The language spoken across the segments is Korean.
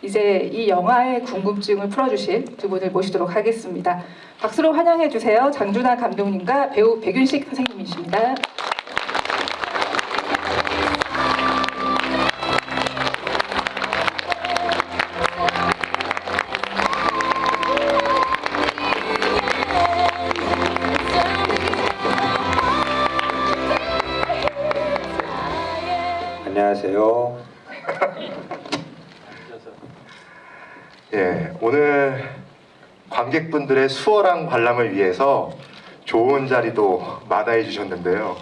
이제 이 영화의 궁금증을 풀어주실 두 분을 모시도록 하겠습니다. 박수로 환영해 주세요. 장준하 감독님과 배우 백윤식 선생님이십니다. 안녕하세요. 예, 오늘 관객분들의 수월한 관람을 위해서 좋은 자리도 마다해 주셨는데요.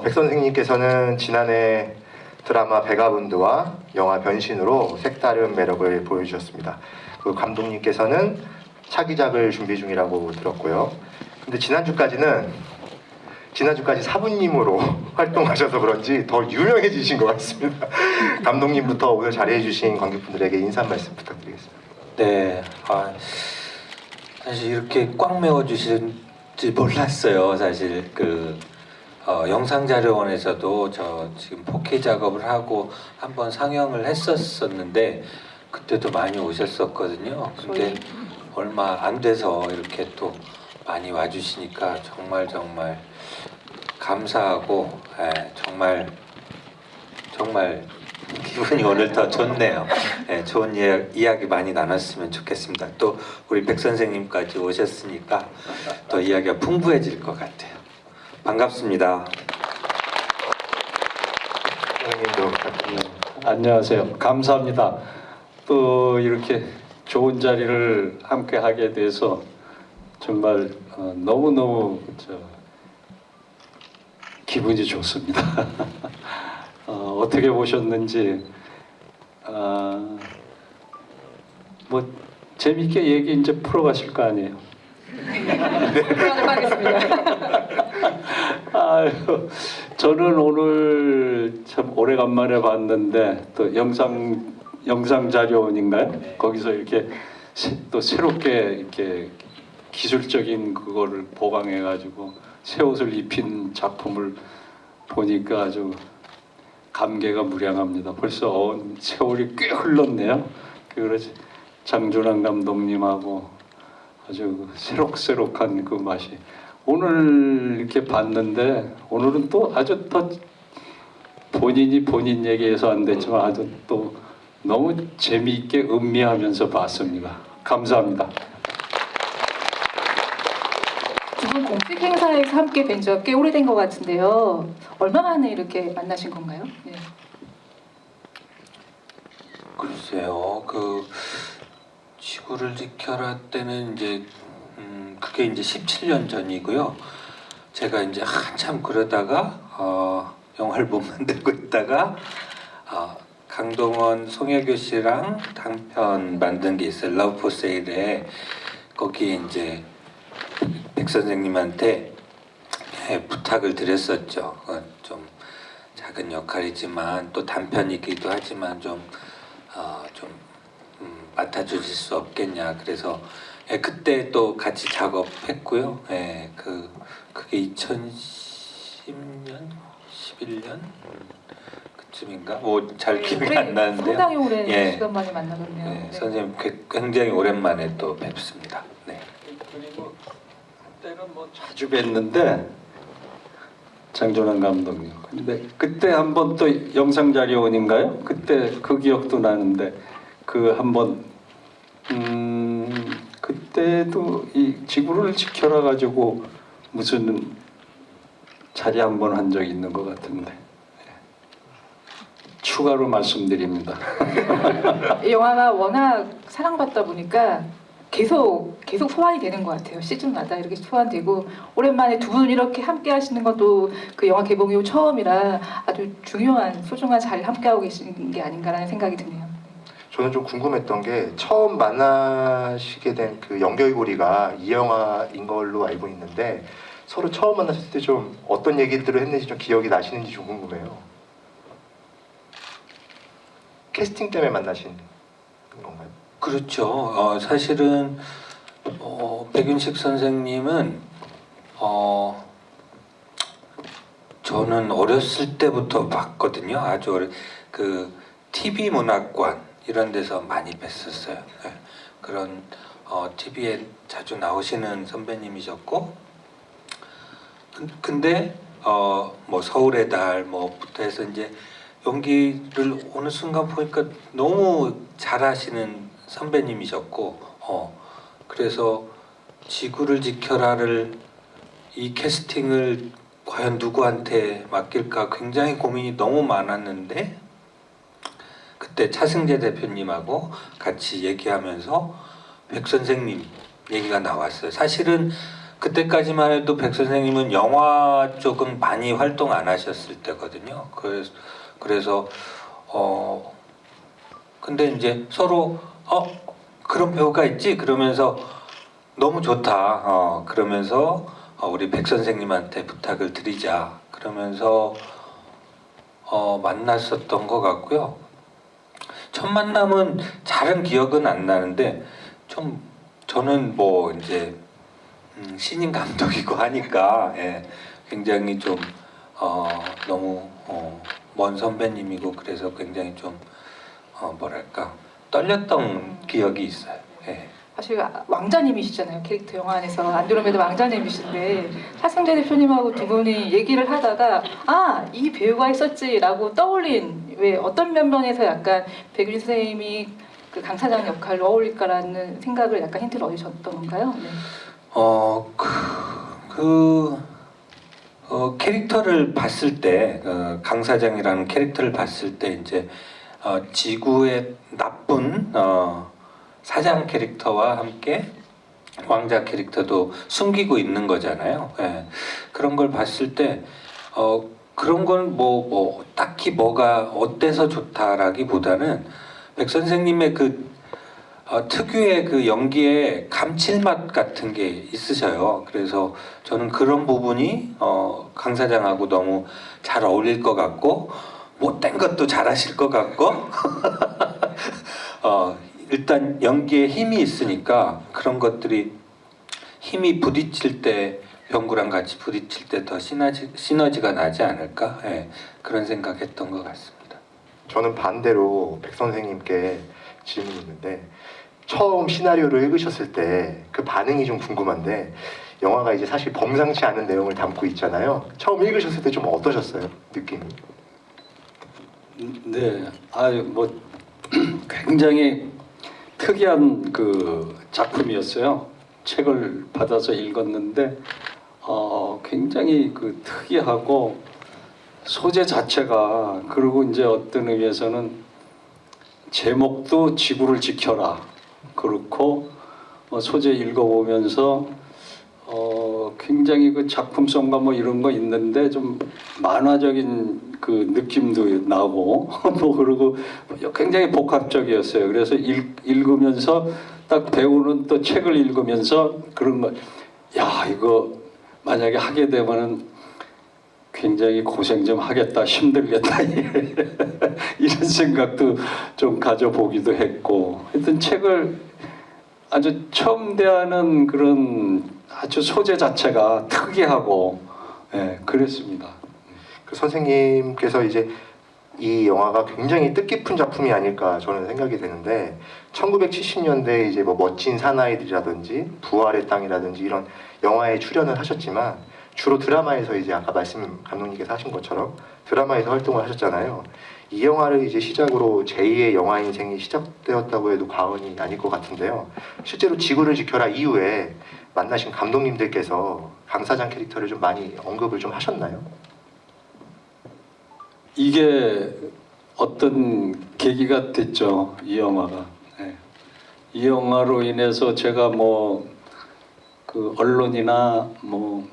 백 선생님께서는 지난해 드라마 베가분드와 영화 변신으로 색다른 매력을 보여주셨습니다. 그 감독님께서는 차기작을 준비 중이라고 들었고요. 근데 지난주까지 사부님으로 활동하셔서 그런지 더 유명해지신 것 같습니다. 감독님부터 오늘 자리해주신 관객분들에게 인사 말씀 부탁드리겠습니다. 네, 사실 이렇게 꽉 메워주실지 몰랐어요. 사실 영상자료원에서도 저 지금 4K 작업을 하고 한번 상영을 했었는데 그때도 많이 오셨었거든요. 근데 얼마 안 돼서 이렇게 또 많이 와주시니까 정말 감사하고 정말 기분이 오늘 더 좋네요. 좋은 이야기 많이 나눴으면 좋겠습니다. 또 우리 백 선생님까지 오셨으니까 더 이야기가 풍부해질 것 같아요. 반갑습니다. 선생님도 부탁드립니다. 안녕하세요. 감사합니다. 또 이렇게 좋은 자리를 함께 하게 돼서 정말 너무너무 기분이 좋습니다. 어떻게 보셨는지 뭐 재밌게 얘기 이제 풀어가실 거 아니에요. 그러도록 하겠습니다. 아유, 저는 오늘 참 오래간만에 봤는데 또 영상 자료원인가요? 거기서 이렇게 또 새롭게 이렇게 기술적인 그거를 보강해가지고 새 옷을 입힌 작품을 보니까 아주 감개가 무량합니다. 벌써 세월이 꽤 흘렀네요. 그래서 장준하 감독님하고 아주 새록새록한 그 맛이 오늘 이렇게 봤는데 오늘은 또 아주 더 본인이 본인 얘기해서 안 됐지만 아주 또 너무 재미있게 음미하면서 봤습니다. 감사합니다. 두 분 공식 행사에서 함께 뵌 지 꽤 오래된 것 같은데요. 얼마 만에 이렇게 만나신 건가요? 네. 글쎄요, 지구를 지켜라 때는 이제 그게 이제 17년 전이고요. 제가 이제 한참 그러다가 영화를 못 만들고 있다가 강동원, 송혜교 씨랑 단편 만든 게 있어요. 러브 포 세일에 거기에 이제 백 선생님한테 부탁을 드렸었죠. 좀 작은 역할이지만 또 단편이기도 하지만 좀 맡아주실 수 없겠냐. 그래서 그때 또 같이 작업했고요. 그게 2010년, 11년 그쯤인가? 뭐 잘 기억이 안 나는데요. 상당히 오랜 시간 만에 만나봤네요. 네. 선생님 굉장히 오랜만에 또 뵙습니다. 네. 그리고 그때는 뭐 자주 뵀는데 장준하 감독님. 근데 그때 한번 또 영상 자료원인가요? 그때 그 기억도 나는데 그 한번 그때도 이 지구를 지켜라 가지고 무슨 자리 한번 한 적이 있는 것 같은데 추가로 말씀드립니다. 이 영화가 워낙 사랑받다 보니까 계속 소환이 되는 것 같아요. 시즌마다 이렇게 소환되고 오랜만에 두 분 이렇게 함께 하시는 것도 그 영화 개봉 이후 처음이라 아주 중요한 소중한 자리를 함께 하고 계신 게 아닌가라는 생각이 드네요. 저는 좀 궁금했던 게 처음 만나시게 된 그 연결고리가 이 영화인 걸로 알고 있는데 서로 처음 만났을 때 좀 어떤 얘기들을 했는지 좀 기억이 나시는지 좀 궁금해요. 캐스팅 때문에 만나신 건가요? 그렇죠. 사실은 백윤식 선생님은 저는 어렸을 때부터 봤거든요. 아주 그 TV 문학관 이런 데서 많이 뵀었어요. 예. 그런 TV에 자주 나오시는 선배님이셨고, 근데 뭐 서울의 달 뭐부터 해서 이제 연기를 어느 순간 보니까 너무 잘하시는 선배님이셨고, 그래서 지구를 지켜라를 이 캐스팅을 과연 누구한테 맡길까 굉장히 고민이 너무 많았는데, 그때 차승재 대표님하고 같이 얘기하면서 백 선생님 얘기가 나왔어요. 사실은 그때까지만 해도 백 선생님은 영화 쪽은 많이 활동 안 하셨을 때거든요. 그래서 근데 이제 서로 그런 배우가 있지 그러면서 너무 좋다. 그러면서 우리 백 선생님한테 부탁을 드리자. 그러면서 만났었던 것 같고요. 첫 만남은 잘은 기억은 안 나는데 좀 저는 뭐 이제 신인 감독이고 하니까 굉장히 좀 너무 먼 선배님이고 그래서 굉장히 좀 뭐랄까 떨렸던 기억이 있어요. 예. 사실 왕자님이시잖아요. 캐릭터 영화 안에서 안드로메다 왕자님이신데 차승재 대표님하고 두 분이 얘기를 하다가 이 배우가 있었지라고 떠올린 왜 어떤 면면에서 약간 백윤 선생님이 그 강 사장 역할로 어울릴까라는 생각을 약간 힌트를 얻으셨던 건가요? 네. 캐릭터를 봤을 때 강 사장이라는 캐릭터를 봤을 때 이제 지구의 나쁜 사장 캐릭터와 함께 왕자 캐릭터도 숨기고 있는 거잖아요. 예. 그런 걸 봤을 때 그런 건 뭐 딱히 뭐가 어때서 좋다라기보다는 백 선생님의 그 특유의 그 연기의 감칠맛 같은 게 있으셔요. 그래서 저는 그런 부분이 강 사장하고 너무 잘 어울릴 것 같고 못된 것도 잘하실 것 같고 일단 연기에 힘이 있으니까 그런 것들이 힘이 부딪힐 때 병구랑 같이 부딪힐 때 더 시너지가 나지 않을까 그런 생각했던 것 같습니다. 저는 반대로 백 선생님께 질문이 있는데 처음 시나리오를 읽으셨을 때 그 반응이 좀 궁금한데 영화가 이제 사실 범상치 않은 내용을 담고 있잖아요. 처음 읽으셨을 때 좀 어떠셨어요? 느낌이? 네, 뭐 굉장히 특이한 그 작품이었어요. 책을 받아서 읽었는데 굉장히 그 특이하고 소재 자체가 그리고 이제 어떤 의미에서는 제목도 지구를 지켜라 그렇고 소재 읽어보면서 굉장히 그 작품성과 뭐 이런 거 있는데 좀 만화적인 그 느낌도 나고 뭐 그리고 굉장히 복합적이었어요. 그래서 읽으면서 딱 배우는 또 책을 읽으면서 그런 거, 야 이거 만약에 하게 되면은 굉장히 고생 좀 하겠다, 힘들겠다 이런 생각도 좀 가져보기도 했고, 하여튼 책을 아주 처음 대하는 그런 아주 소재 자체가 특이하고 그랬습니다. 그 선생님께서 이제 이 영화가 굉장히 뜻깊은 작품이 아닐까 저는 생각이 되는데 1970년대 이제 뭐 멋진 사나이들이라든지 부활의 땅이라든지 이런 영화에 출연을 하셨지만 주로 드라마에서 이제 아까 말씀 감독님께서 하신 것처럼 드라마에서 활동을 하셨잖아요. 이 영화를 이제 시작으로 제2의 영화 인생이 시작되었다고 해도 과언이 아닐 것 같은데요. 실제로 지구를 지켜라 이후에 만나신 감독님들께서 강 사장 캐릭터를 좀 많이 언급을 좀 하셨나요? 이게 어떤 계기가 됐죠, 이 영화가. 이 영화로 인해서 제가 뭐 그 언론이나 뭐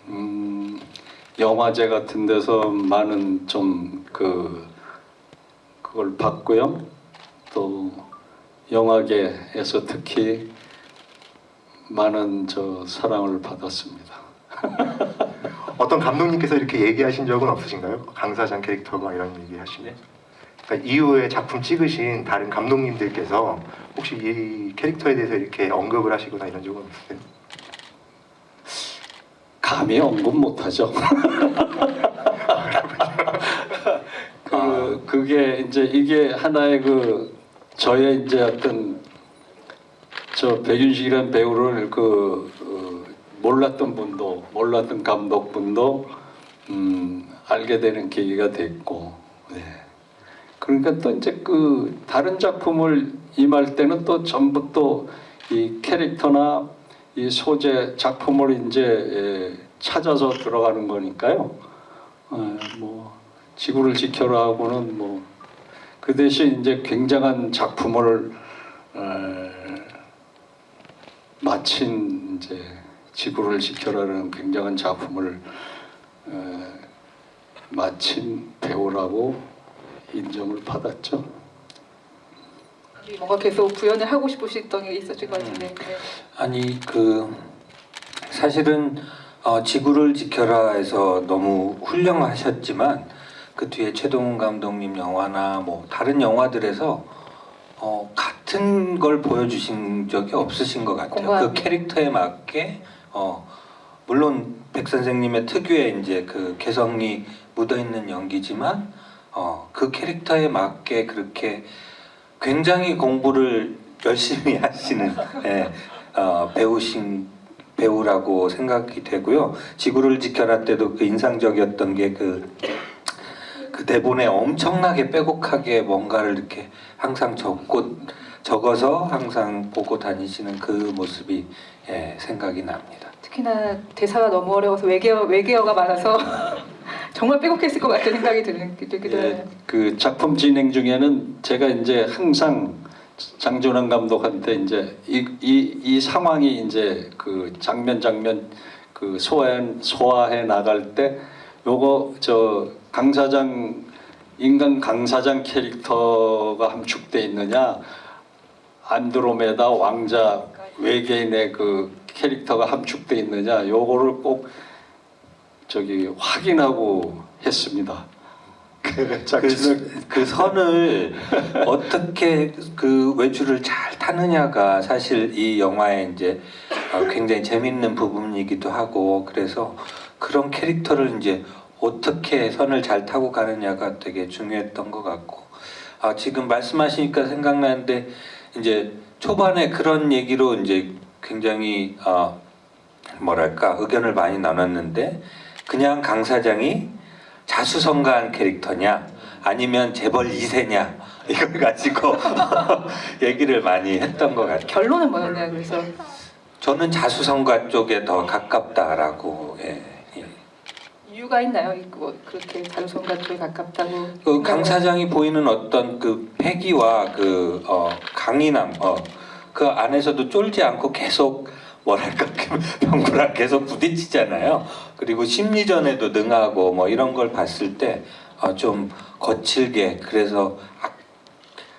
영화제 같은 데서 많은 좀 그걸 봤고요. 또 영화계에서 특히 많은 사랑을 받았습니다. 어떤 감독님께서 이렇게 얘기하신 적은 없으신가요? 강 사장 캐릭터 막 이런 얘기하시면 그러니까 이후에 작품 찍으신 다른 감독님들께서 혹시 이 캐릭터에 대해서 이렇게 언급을 하시거나 이런 적은 없으세요? 감히 언급 못하죠. 그게 이제 이게 하나의 그 저의 이제 어떤 저 백윤식이라는 배우를 몰랐던 분도 몰랐던 감독분도 알게 되는 계기가 됐고, 네. 그러니까 또 이제 그 다른 작품을 임할 때는 또 전부 또 이 캐릭터나 이 소재 작품을 이제 찾아서 들어가는 거니까요. 뭐 지구를 지켜라 하고는 뭐 그 대신 이제 굉장한 작품을 마친 이제 지구를 지켜라는 굉장한 작품을 마친 배우라고 인정을 받았죠. 뭔가 계속 구현을 하고 싶으셨던 게 있었을 것 같은데. 네. 아니 사실은 지구를 지켜라에서 너무 훌륭하셨지만 그 뒤에 최동훈 감독님 영화나 뭐 다른 영화들에서 같은 걸 보여주신 적이 없으신 것 같아요. 공감합니다. 그 캐릭터에 맞게 물론 백 선생님의 특유의 이제 그 개성이 묻어 있는 연기지만 그 캐릭터에 맞게 그렇게 굉장히 공부를 열심히 하시는 배우라고 생각이 되고요. 지구를 지켜라 때도 그 인상적이었던 게 그 대본에 엄청나게 빼곡하게 뭔가를 이렇게 항상 적어서 항상 보고 다니시는 그 모습이 생각이 납니다. 특히나 대사가 너무 어려워서 외계어가 많아서 정말 빼곡했을 것 같은 생각이 들기도 해요. 예, 그 작품 진행 중에는 제가 이제 항상 장준환 감독한테 이제 이 상황이 이제 그 장면 그 소화해 나갈 때 요거 저 인간 강사장 캐릭터가 함축돼 있느냐, 안드로메다 왕자 외계인의 그 캐릭터가 함축돼 있느냐, 요거를 꼭 확인하고 했습니다. 그 선을 어떻게 그 외줄을 잘 타느냐가 사실 이 영화의 이제 굉장히 재밌는 부분이기도 하고, 그래서 그런 캐릭터를 이제 어떻게 선을 잘 타고 가느냐가 되게 중요했던 것 같고, 지금 말씀하시니까 생각나는데 이제 초반에 그런 얘기로 이제 굉장히 뭐랄까 의견을 많이 나눴는데, 그냥 강 사장이 자수성가한 캐릭터냐 아니면 재벌 2세냐 이걸 가지고 얘기를 많이 했던 것 같아요. 결론은 뭐였나요? 그래서 저는 자수성가 쪽에 더 가깝다라고. 이유가 있나요? 뭐 그렇게 자수성가 쪽에 가깝다고. 그 강 사장이 보이는 어떤 그 패기와 그 강인함, 그 안에서도 쫄지 않고 계속 뭐랄까 병구랑 계속 부딪히잖아요. 그리고 심리전에도 능하고 뭐 이런 걸 봤을 때 좀 거칠게, 그래서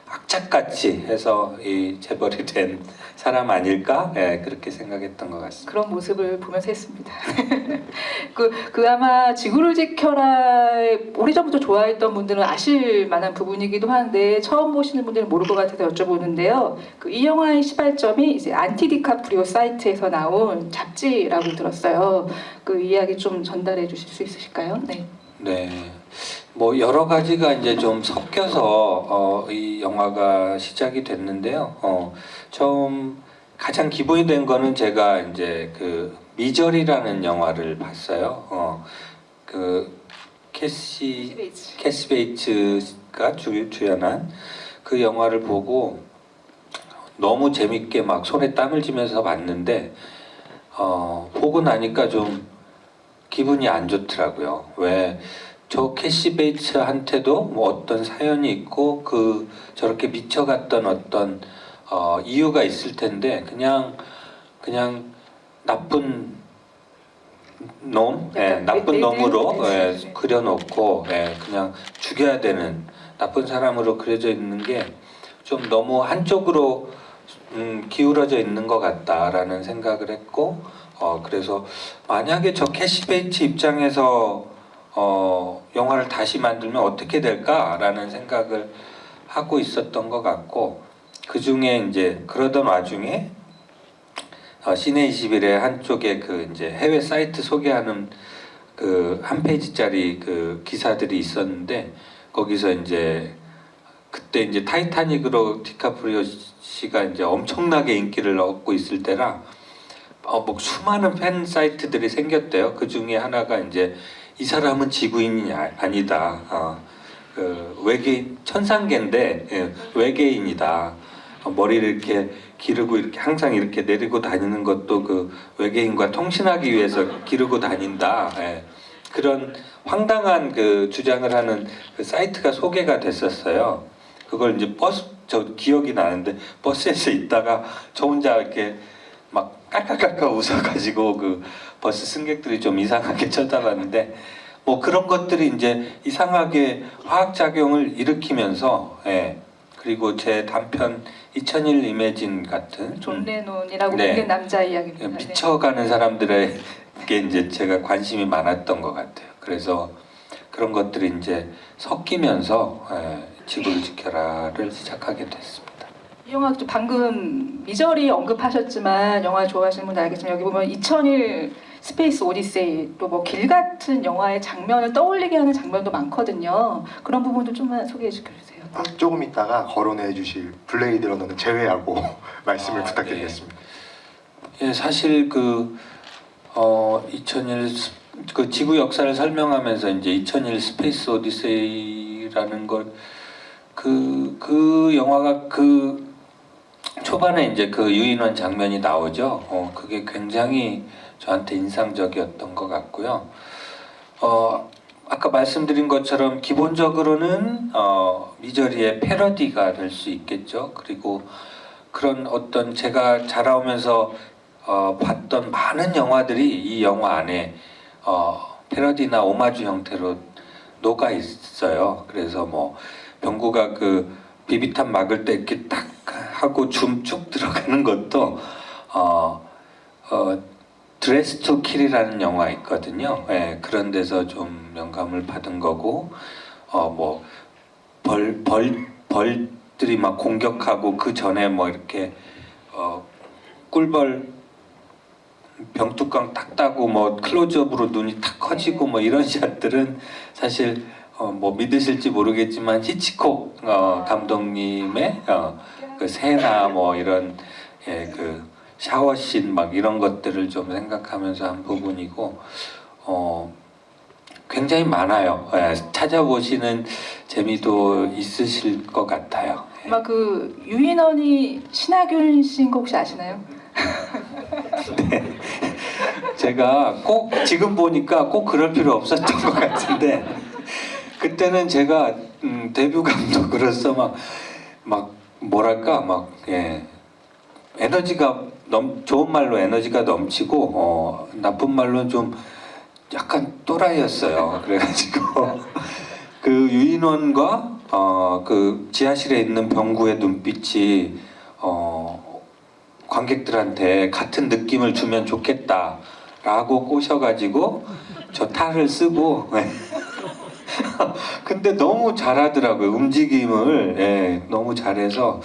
악착같이 해서 이 재벌이 된 사람 아닐까? 그렇게 생각했던 것 같습니다. 그런 모습을 보면서 했습니다. 그 아마 지구를 지켜라 오래전부터 좋아했던 분들은 아실 만한 부분이기도 한데 처음 보시는 분들은 모를 것 같아서 여쭤보는데요. 이 영화의 시발점이 이제 안티디카프리오 사이트에서 나온 잡지라고 들었어요. 그 이야기 좀 전달해 주실 수 있으실까요? 네. 네. 뭐 여러 가지가 이제 좀 섞여서 이 영화가 시작이 됐는데요. 처음 가장 기본이 된 거는 제가 이제 그 미저리라는 영화를 봤어요. 그 캐시 베이츠가 주연한 그 영화를 보고 너무 재밌게 막 손에 땀을 쥐면서 봤는데 보고 나니까 좀 기분이 안 좋더라고요. 왜 저 캐시 베이츠한테도 뭐 어떤 사연이 있고 저렇게 미쳐갔던 어떤 이유가 있을 텐데 그냥 나쁜 놈, 나쁜 놈으로 그려놓고 그냥 죽여야 되는 나쁜 사람으로 그려져 있는 게 좀 너무 한쪽으로 기울어져 있는 것 같다라는 생각을 했고, 그래서 만약에 저 캐시 베이츠 입장에서 영화를 다시 만들면 어떻게 될까라는 생각을 하고 있었던 것 같고, 그 중에 이제 그러던 와중에 시네21의 한쪽에 그 이제 해외 사이트 소개하는 그 한 페이지짜리 그 기사들이 있었는데, 거기서 이제 그때 이제 타이타닉으로 디카프리오 씨가 이제 엄청나게 인기를 얻고 있을 때라 뭐 수많은 팬 사이트들이 생겼대요. 그 중에 하나가 이제 이 사람은 지구인이 아니다. 그 외계인 천상계인데 외계인이다. 머리를 이렇게 기르고 이렇게 항상 이렇게 내리고 다니는 것도 그 외계인과 통신하기 위해서 기르고 다닌다. 그런 황당한 그 주장을 하는 그 사이트가 소개가 됐었어요. 그걸 이제 저 기억이 나는데 버스에서 있다가 저 혼자 이렇게 막 깔깔깔깔 웃어가지고 그 버스 승객들이 좀 이상하게 쳐다봤는데 뭐 그런 것들이 이제 이상하게 화학작용을 일으키면서 그리고 제 단편 2001 이매진 같은 존 레논이라고 네. 불린 남자 이야기입니다. 네. 미쳐가는 사람들에게 이제 제가 관심이 많았던 것 같아요. 그래서 그런 것들이 이제 섞이면서 지구를 지켜라를 시작하게 됐습니다. 이 영화 또 방금 미저리 언급하셨지만 영화 좋아하시는 분들 알겠지만 여기 보면 2001 스페이스 오디세이 또 뭐 길 같은 영화의 장면을 떠올리게 하는 장면도 많거든요. 그런 부분도 좀만 소개해 주세요. 조금 있다가 거론해 주실 블레이드 러너는 제외하고 말씀을 부탁드리겠습니다. 예, 사실 2001 그 지구 역사를 설명하면서 이제 2001 스페이스 오디세이라는 걸 그 영화가 그 초반에 이제 그 유인원 장면이 나오죠. 그게 굉장히 저한테 인상적이었던 것 같고요. 아까 말씀드린 것처럼 기본적으로는 미저리의 패러디가 될 수 있겠죠. 그리고 그런 어떤 제가 자라오면서 봤던 많은 영화들이 이 영화 안에 패러디나 오마주 형태로 녹아 있어요. 그래서 뭐 병구가 그 비비탄 막을 때 이렇게 딱 하고 줌 쭉 들어가는 것도 드레스 투 킬이라는 영화 있거든요. 그런 데서 좀 영감을 받은 거고 뭐 벌들이 막 공격하고 그 전에 뭐 이렇게 꿀벌 병뚜껑 탁 따고 뭐 클로즈업으로 눈이 탁 커지고 뭐 이런 샷들은 사실 뭐 믿으실지 모르겠지만 히치콕 감독님의 그 새나 뭐 이런 그 샤워씬 막 이런 것들을 좀 생각하면서 한 부분이고 굉장히 많아요. 찾아보시는 재미도 있으실 것 같아요. 아마 그 유인원이 신하균 씨인 거 혹시 아시나요? 네. 제가 꼭 지금 보니까 꼭 그럴 필요 없었던 것 같은데 그때는 제가 데뷔 감독으로서 막 뭐랄까 에너지가 좋은 말로 에너지가 넘치고 나쁜 말로는 좀 약간 또라이였어요. 그래가지고 그 유인원과 그 지하실에 있는 병구의 눈빛이 관객들한테 같은 느낌을 주면 좋겠다라고 꼬셔가지고 저 탈을 쓰고 근데 너무 잘하더라고요. 움직임을 너무 잘해서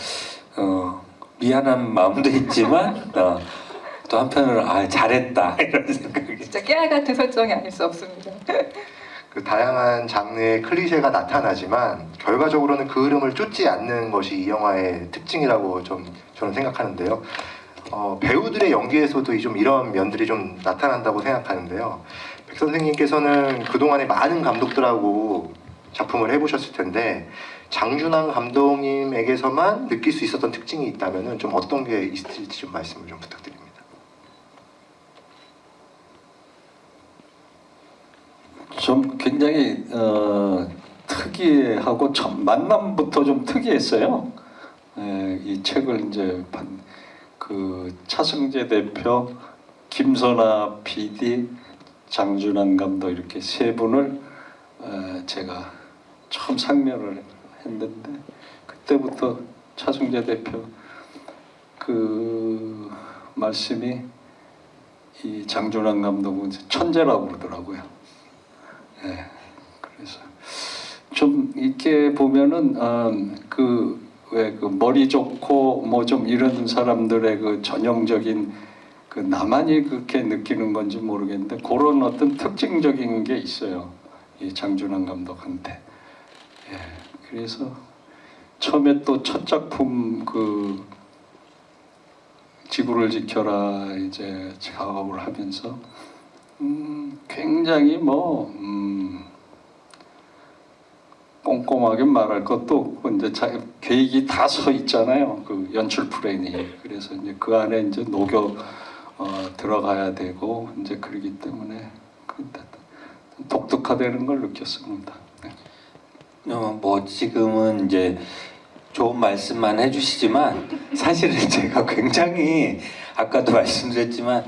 미안한 마음도 있지만 또 한편으로 잘했다 이런 생각이. 진짜 깨알 같은 설정이 아닐 수 없습니다. 그 다양한 장르의 클리셰가 나타나지만 결과적으로는 그 흐름을 쫓지 않는 것이 이 영화의 특징이라고 저는 생각하는데요. 배우들의 연기에서도 좀 이런 면들이 좀 나타난다고 생각하는데요. 백 선생님께서는 그동안에 많은 감독들하고 작품을 해보셨을 텐데 장준환 감독님에게서만 느낄 수 있었던 특징이 있다면 좀 어떤 게 있을지 좀 말씀을 좀 부탁드립니다. 좀 굉장히 특이하고 첫 만남부터 좀 특이했어요. 이 책을 이제 그 차승재 대표, 김선아 PD, 장준환 감독 이렇게 세 분을 제가 처음 상면을 했는데 그때부터 차승재 대표 그 말씀이 이 장준환 감독은 천재라고 그러더라고요. 그래서 좀 이렇게 보면은 왜 그 머리 좋고 뭐 좀 이런 사람들의 그 전형적인 그 나만이 그렇게 느끼는 건지 모르겠는데 그런 어떤 특징적인 게 있어요. 이 장준환 감독한테. 그래서 처음에 또 첫 작품 그 지구를 지켜라 이제 작업을 하면서 굉장히 뭐 꼼꼼하게 말할 것도 없고 이제 계획이 다 서 있잖아요. 그 연출 플랜이. 그래서 이제 그 안에 이제 녹여 들어가야 되고 이제 그러기 때문에 독특하다는 걸 느꼈습니다. 네. 뭐 지금은 이제 좋은 말씀만 해주시지만 사실은 제가 굉장히 아까도 말씀드렸지만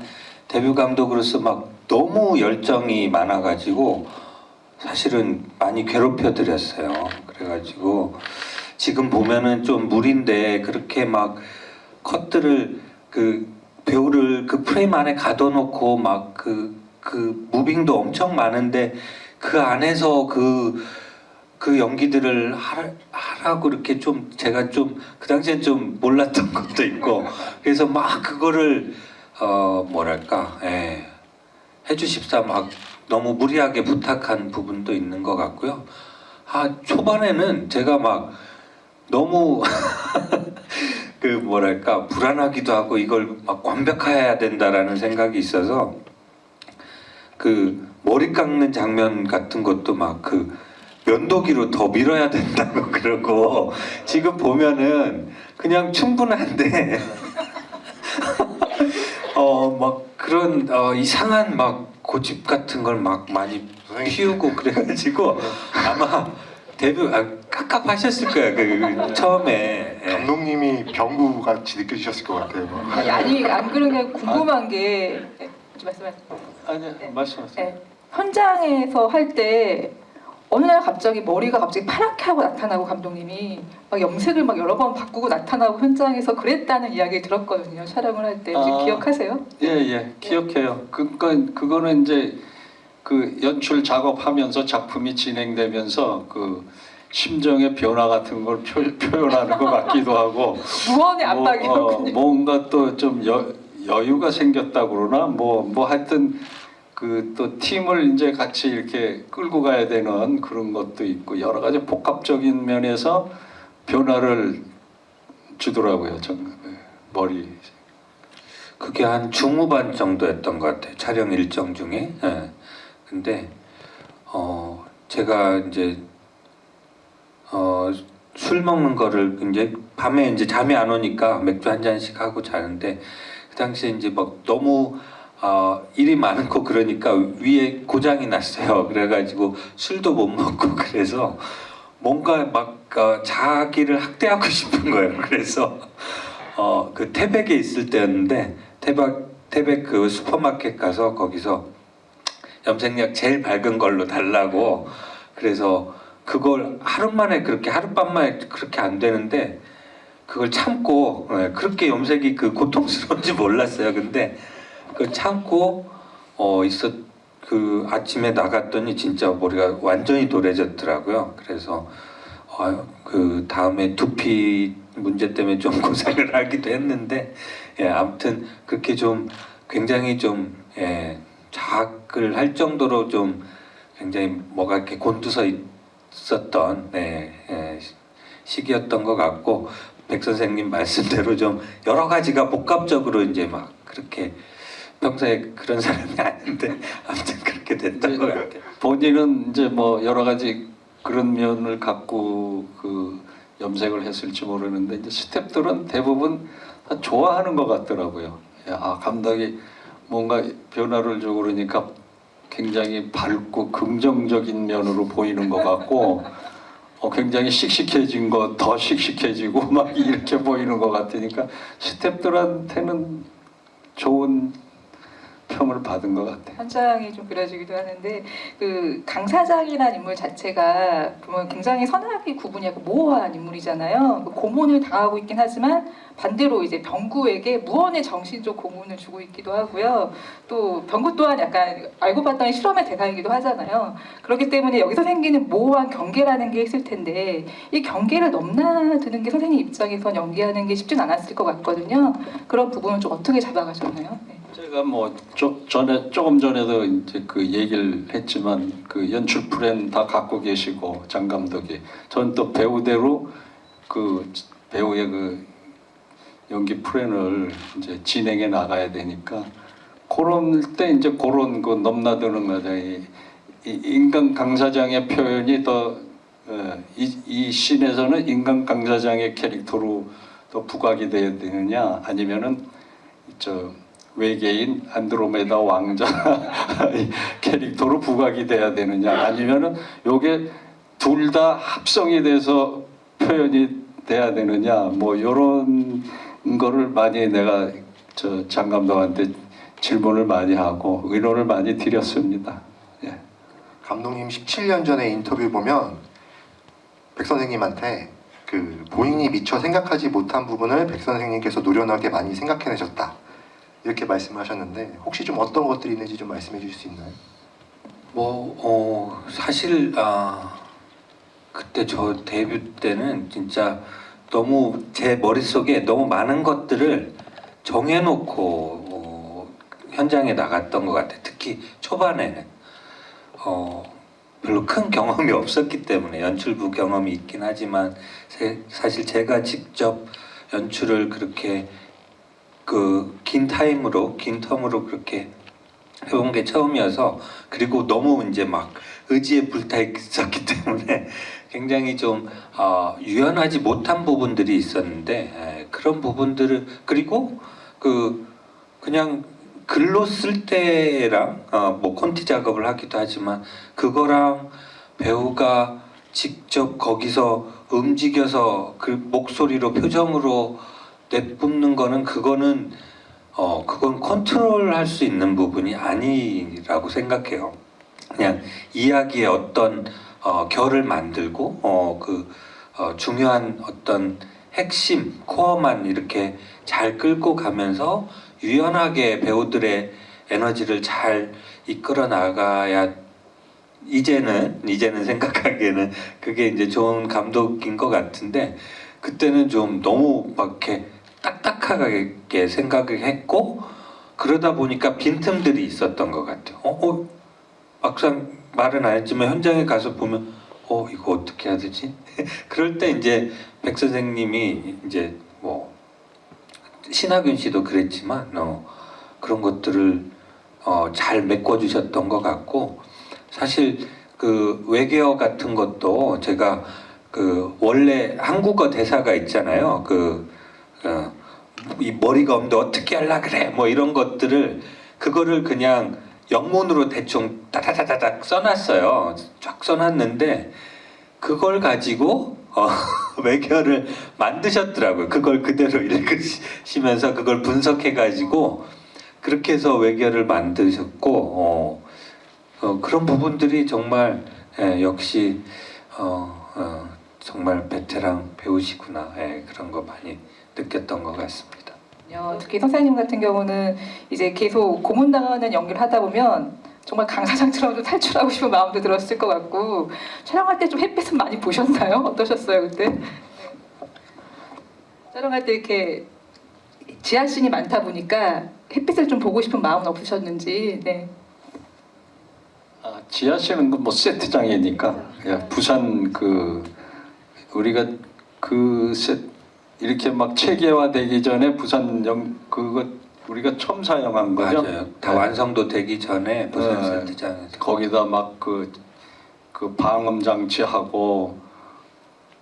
데뷔 감독으로서 막 너무 열정이 많아가지고 사실은 많이 괴롭혀 드렸어요. 그래가지고 지금 보면은 좀 무리인데 그렇게 막 컷들을 그 배우를 그 프레임 안에 가둬놓고 막 그 무빙도 엄청 많은데 그 안에서 그 연기들을 하라고 이렇게 좀 제가 좀 그 당시엔 좀 몰랐던 것도 있고 그래서 막 그거를 뭐랄까 해주십사 막 너무 무리하게 부탁한 부분도 있는 것 같고요. 초반에는 제가 막 너무 그 뭐랄까 불안하기도 하고 이걸 막 완벽해야 된다라는 생각이 있어서 그 머리 깎는 장면 같은 것도 막 그 면도기로 더 밀어야 된다고 그러고 지금 보면은 그냥 충분한데 막 그런 이상한 막 고집 같은 걸 막 많이 피우고 그래가지고 아마 데뷔 깝깝하셨을 거예요. 그 처음에 감독님이 병구 같이 느껴지셨을 것 같아요. 아니 안 그런 게 궁금한 게 말씀하세요. 아니 말씀하세요. 네. 현장에서 할 때 어느 날 갑자기 머리가 갑자기 파랗게 하고 나타나고 감독님이 막 염색을 막 여러 번 바꾸고 나타나고 현장에서 그랬다는 이야기를 들었거든요. 촬영을 할 때. 혹시 기억하세요? 예, 기억해요. 그거는 이제 그 연출 작업하면서 작품이 진행되면서 그 심정의 변화 같은 걸 표현하는 것 같기도 하고 무언의 압박이었군요. 뭔가 또 좀 여유가 생겼다 그러나 뭐 하여튼 그 또 팀을 이제 같이 이렇게 끌고 가야 되는 그런 것도 있고 여러 가지 복합적인 면에서 변화를 주더라고요. 머리. 그게 한 중후반 정도였던 것 같아요. 촬영 일정 중에. 근데 제가 이제 술 먹는 거를 이제 밤에 이제 잠이 안 오니까 맥주 한 잔씩 하고 자는데 그 당시에 이제 막 너무 일이 많고 그러니까 위에 고장이 났어요. 그래가지고 술도 못 먹고 그래서 뭔가 막 자기를 학대하고 싶은 거예요. 그래서 그 태백에 있을 때였는데 태백 그 슈퍼마켓 가서 거기서 염색약 제일 밝은 걸로 달라고 그래서 그걸 하룻밤 만에 그렇게 안 되는데 그걸 참고 그렇게 염색이 그 고통스러운지 몰랐어요. 근데 그걸 참고 그 아침에 나갔더니 진짜 머리가 완전히 도래졌더라고요. 그래서 그 다음에 두피 문제 때문에 좀 고생을 하기도 했는데 아무튼 그렇게 좀 굉장히 좀 자학을 할 정도로 좀 굉장히 뭐가 이렇게 곤두서 있었던 시기였던 것 같고 백 선생님 말씀대로 좀 여러 가지가 복합적으로 이제 막 그렇게 평소에 그런 사람이 아닌데 아무튼 그렇게 됐던 것 같아요. 본인은 이제 뭐 여러 가지 그런 면을 갖고 그 염색을 했을지 모르는데 이제 스태프들은 대부분 다 좋아하는 것 같더라고요. 감독이 뭔가 변화를 주고 그러니까 굉장히 밝고 긍정적인 면으로 보이는 것 같고 굉장히 씩씩해진 거 더 씩씩해지고 막 이렇게 보이는 것 같으니까 스태프들한테는 좋은 평을 받은 것 같아요. 현장이 좀 그려지기도 하는데 그 강 사장이라는 인물 자체가 보면 굉장히 선악의 구분이 약간 모호한 인물이잖아요. 그 고문을 당하고 있긴 하지만 반대로 이제 병구에게 무언의 정신적 고문을 주고 있기도 하고요. 또 병구 또한 약간 알고 봤더니 실험의 대상이기도 하잖아요. 그렇기 때문에 여기서 생기는 모호한 경계라는 게 있을 텐데 이 경계를 넘나드는 게 선생님 입장에선 연기하는 게 쉽진 않았을 것 같거든요. 그런 부분은 좀 어떻게 잡아가셨나요? 네. 제가 뭐 조금 전에도 이제 그 얘기를 했지만 그 연출 플랜 다 갖고 계시고 장 감독이 전 또 배우대로 그 배우의 그 연기 플랜을 이제 진행해 나가야 되니까 그런 때 이제 그런 그 넘나드는 거죠. 이 인간 강사장의 표현이 더 이 씬에서는 인간 강사장의 캐릭터로 더 부각이 돼야 되느냐 아니면은 저 외계인 안드로메다 왕자 캐릭터로 부각이 돼야 되느냐 아니면은 요게 둘 다 합성이 돼서 표현이 돼야 되느냐 뭐 이런 거를 많이 내가 저 장 감독한테 질문을 많이 하고 의논을 많이 드렸습니다. 예. 감독님 17년 전에 인터뷰 보면 백 선생님한테 그 본인이 미처 생각하지 못한 부분을 백 선생님께서 노련하게 많이 생각해내셨다 이렇게 말씀하셨는데 혹시 좀 어떤 것들이 있는지 좀 말씀해 주실 수 있나요? 사실 그때 저 데뷔 때는 진짜 너무 제 머릿속에 너무 많은 것들을 정해놓고 현장에 나갔던 것 같아요. 특히 초반에는 별로 큰 경험이 없었기 때문에 연출부 경험이 있긴 하지만 사실 제가 직접 연출을 그렇게 그 긴 텀으로 그렇게 해본 게 처음이어서 그리고 너무 이제 막 의지에 불타 있었기 때문에 굉장히 좀 유연하지 못한 부분들이 있었는데 그런 부분들을 그리고 그냥 글로 쓸 때랑 뭐 콘티 작업을 하기도 하지만 그거랑 배우가 직접 거기서 움직여서 그 목소리로 표정으로 내뿜는 거는 그건 컨트롤할 수 있는 부분이 아니라고 생각해요. 그냥 이야기의 어떤 결을 만들고 중요한 어떤 핵심 코어만 이렇게 잘 끌고 가면서 유연하게 배우들의 에너지를 잘 이끌어 나가야 이제는 생각하기에는 그게 이제 좋은 감독인 것 같은데 그때는 좀 너무 막 이렇게 딱딱하게 생각을 했고 그러다 보니까 빈틈들이 있었던 것 같아요. 막상 말은 안 했지만 현장에 가서 보면 이거 어떻게 해야 되지? 그럴 때 이제 백 선생님이 이제 뭐 신하균 씨도 그랬지만 그런 것들을 잘 메꿔주셨던 것 같고 사실 그 외계어 같은 것도 제가 그 원래 한국어 대사가 있잖아요. 이 머리가 없는데 어떻게 하려 그래? 뭐 이런 것들을 그거를 그냥 영문으로 대충 따다다다닥 써놨어요. 쫙 써놨는데 그걸 가지고 외계어를 만드셨더라고요. 그걸 그대로 읽으시면서 그걸 분석해가지고 그렇게 해서 외계어를 만드셨고 그런 부분들이 정말 역시 정말 베테랑 배우시구나 그런 거 많이 느꼈던 것 같습니다. 특히 선생님 같은 경우는 이제 계속 고문당하는 연기를 하다 보면 정말 강사장처럼도 탈출하고 싶은 마음도 들었을 것 같고 촬영할 때 좀 햇빛은 많이 보셨나요? 어떠셨어요 그때? 촬영할 때 이렇게 지하씬이 많다 보니까 햇빛을 좀 보고 싶은 마음은 없으셨는지. 네. 지하실은 뭐 세트장이니까 부산 우리가 이렇게 막 체계화되기 전에 부산 그거 우리가 처음 사용한 거죠. 맞아요. 다 완성도 되기 전에 부산 세트장에서 거기다 막 그 방음 장치하고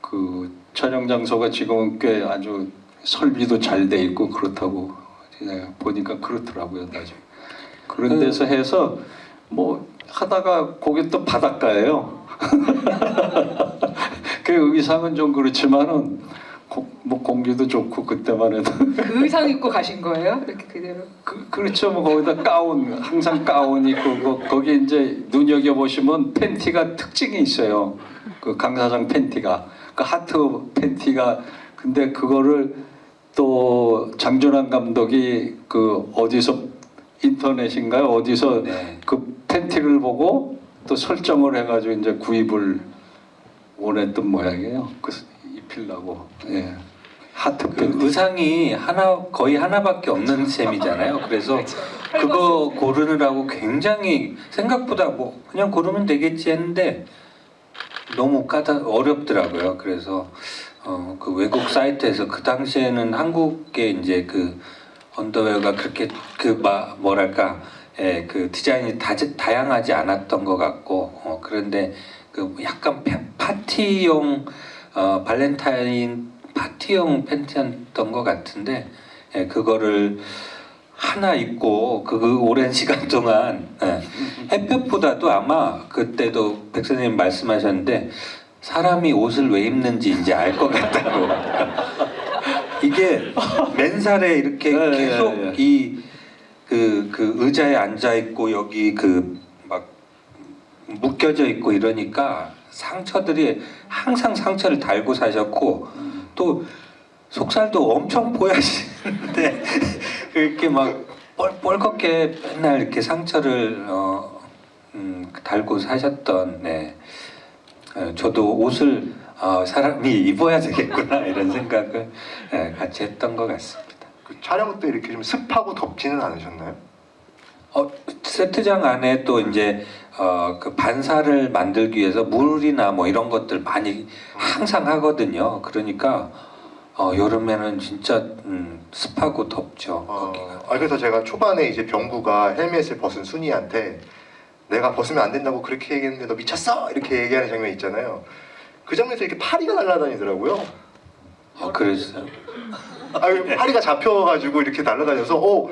그 촬영 장소가 지금은 꽤 아주 설비도 잘 돼 있고 그렇다고 보니까 그렇더라고요. 나중에 그런 데서 해서 뭐 하다가 거기 또 바닷가예요. 그 의상은 좀 그렇지만은 뭐 공기도 좋고 그때만 해도 그 의상 입고 가신 거예요? 이렇게 그대로? 그렇죠. 뭐 거기다 가운 항상 가운 입고 거기 이제 눈여겨 보시면 팬티가 특징이 있어요. 그 강사장 팬티가 그 하트 팬티가 근데 그거를 또 장준환 감독이 그 어디서 인터넷인가요? 어디서 그 팬티를 보고 또 설정을 해가지고 이제 구입을 원했던 모양이에요. 그래서 입히려고. 예. 하트 팬티. 의상이 거의 하나밖에 없는 셈이잖아요. 그래서 그거 고르느라고 굉장히 생각보다 뭐 그냥 고르면 되겠지 했는데 너무 어렵더라고요. 그래서 그 외국 사이트에서 그 당시에는 한국의 이제 그 언더웨어가 그렇게 뭐랄까 그 디자인이 다양하지 않았던 것 같고 그런데 그 약간 파티용 발렌타인 파티용 팬티였던 것 같은데 그거를 하나 입고 그 오랜 시간 동안 햇볕보다도 아마 그때도 백 선생님 말씀하셨는데 사람이 옷을 왜 입는지 이제 알 것 같다고. 이게 맨살에 이렇게 계속 그 의자에 앉아 있고 여기 그 막 묶여져 있고 이러니까 상처들이 항상 상처를 달고 사셨고 또 속살도 엄청 보여지는데 이렇게 막 뻘겋게 맨날 이렇게 상처를 달고 사셨던 저도 옷을 사람이 입어야 되겠구나 이런 생각을 같이 했던 것 같습니다. 그 촬영 때 이렇게 좀 습하고 덥지는 않으셨나요? 세트장 안에 또 이제 그 반사를 만들기 위해서 물이나 뭐 이런 것들 많이 항상 하거든요. 그러니까 여름에는 진짜 습하고 덥죠. 거기가. 그래서 제가 초반에 이제 병구가 헬멧을 벗은 순이한테 내가 벗으면 안 된다고 그렇게 얘기했는데 너 미쳤어? 이렇게 얘기하는 장면 있잖아요. 그 장면에서 이렇게 파리가 날아다니더라고요. 그랬어요. 파리가 잡혀가지고 이렇게 날아다녀서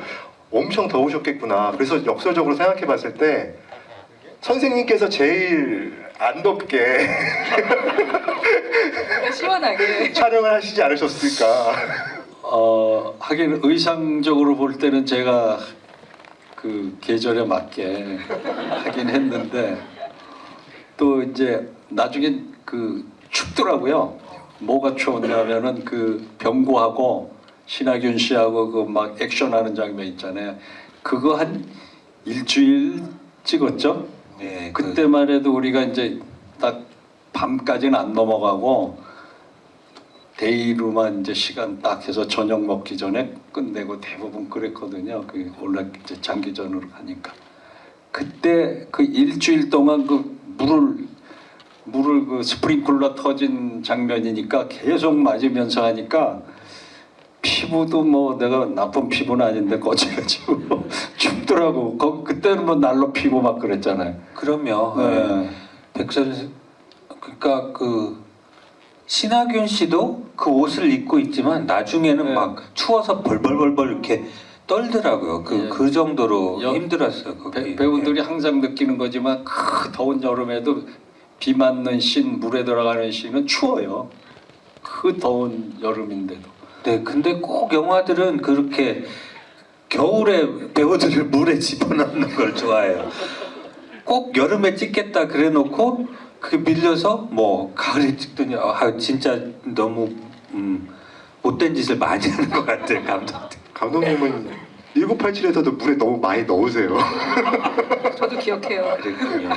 엄청 더우셨겠구나. 그래서 역설적으로 생각해봤을 때 선생님께서 제일 안 덥게 시원하게 촬영을 하시지 않으셨을까. 하긴 의상적으로 볼 때는 제가 그 계절에 맞게 하긴 했는데 또 이제 나중에 그 춥더라고요. 뭐가 추웠냐면은 그 병구하고 신하균 씨하고 그 막 액션하는 장면 있잖아요. 그거 한 일주일 찍었죠. 네, 그때만 해도 우리가 이제 딱 밤까지는 안 넘어가고 데이로만 이제 시간 딱 해서 저녁 먹기 전에 끝내고 대부분 그랬거든요. 그 올라 이제 장기전으로 가니까 그때 그 일주일 동안 그 물을 그 스프링클러 터진 장면이니까 계속 맞으면서 하니까 피부도 뭐 내가 나쁜 피부는 아닌데 거칠어지고 춥더라고. 그때는 뭐 날로 피고 막 그랬잖아요. 그럼요. 네. 백선 그러니까 그 신하균 씨도 그 옷을 입고 있지만 나중에는 네. 막 추워서 벌벌벌벌 이렇게 떨더라고요. 그 정도로 힘들었어요. 거기. 배우들이 항상 느끼는 거지만 그 더운 여름에도 비 맞는 씬, 물에 들어가는 씬은 추워요. 그 더운 여름인데도. 네, 근데 꼭 영화들은 그렇게 겨울에 배우들을 물에 집어넣는 걸 좋아해요. 꼭 여름에 찍겠다 그래놓고 그게 밀려서 뭐 가을에 찍더니 진짜 너무 못된 짓을 많이 하는 것 같아요, 감독들. 감독님은 1987에서도 물에 너무 많이 넣으세요. 저도 기억해요. 그랬군요.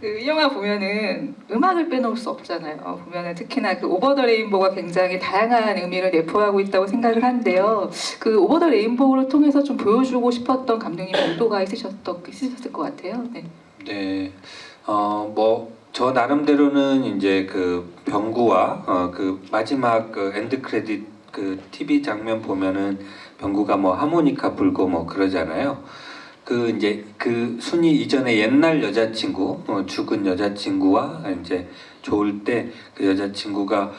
네. 이 영화 보면은 음악을 빼놓을 수 없잖아요. 보면은 특히나 그 오버 더 레인보우가 굉장히 다양한 의미를 내포하고 있다고 생각을 하는데요. 그 오버 더 레인보우를 통해서 좀 보여주고 싶었던 감독님의 의도가 있으셨을 것 같아요. 네. 네, 뭐 저 나름대로는 이제 그 병구와 그 마지막 그 엔드 크레딧 그 TV 장면 보면은 병구가 뭐 하모니카 불고 뭐 그러잖아요. 그 이제 그 순이 이전에 옛날 여자친구 죽은 여자친구와 이제 좋을 때 그 여자친구가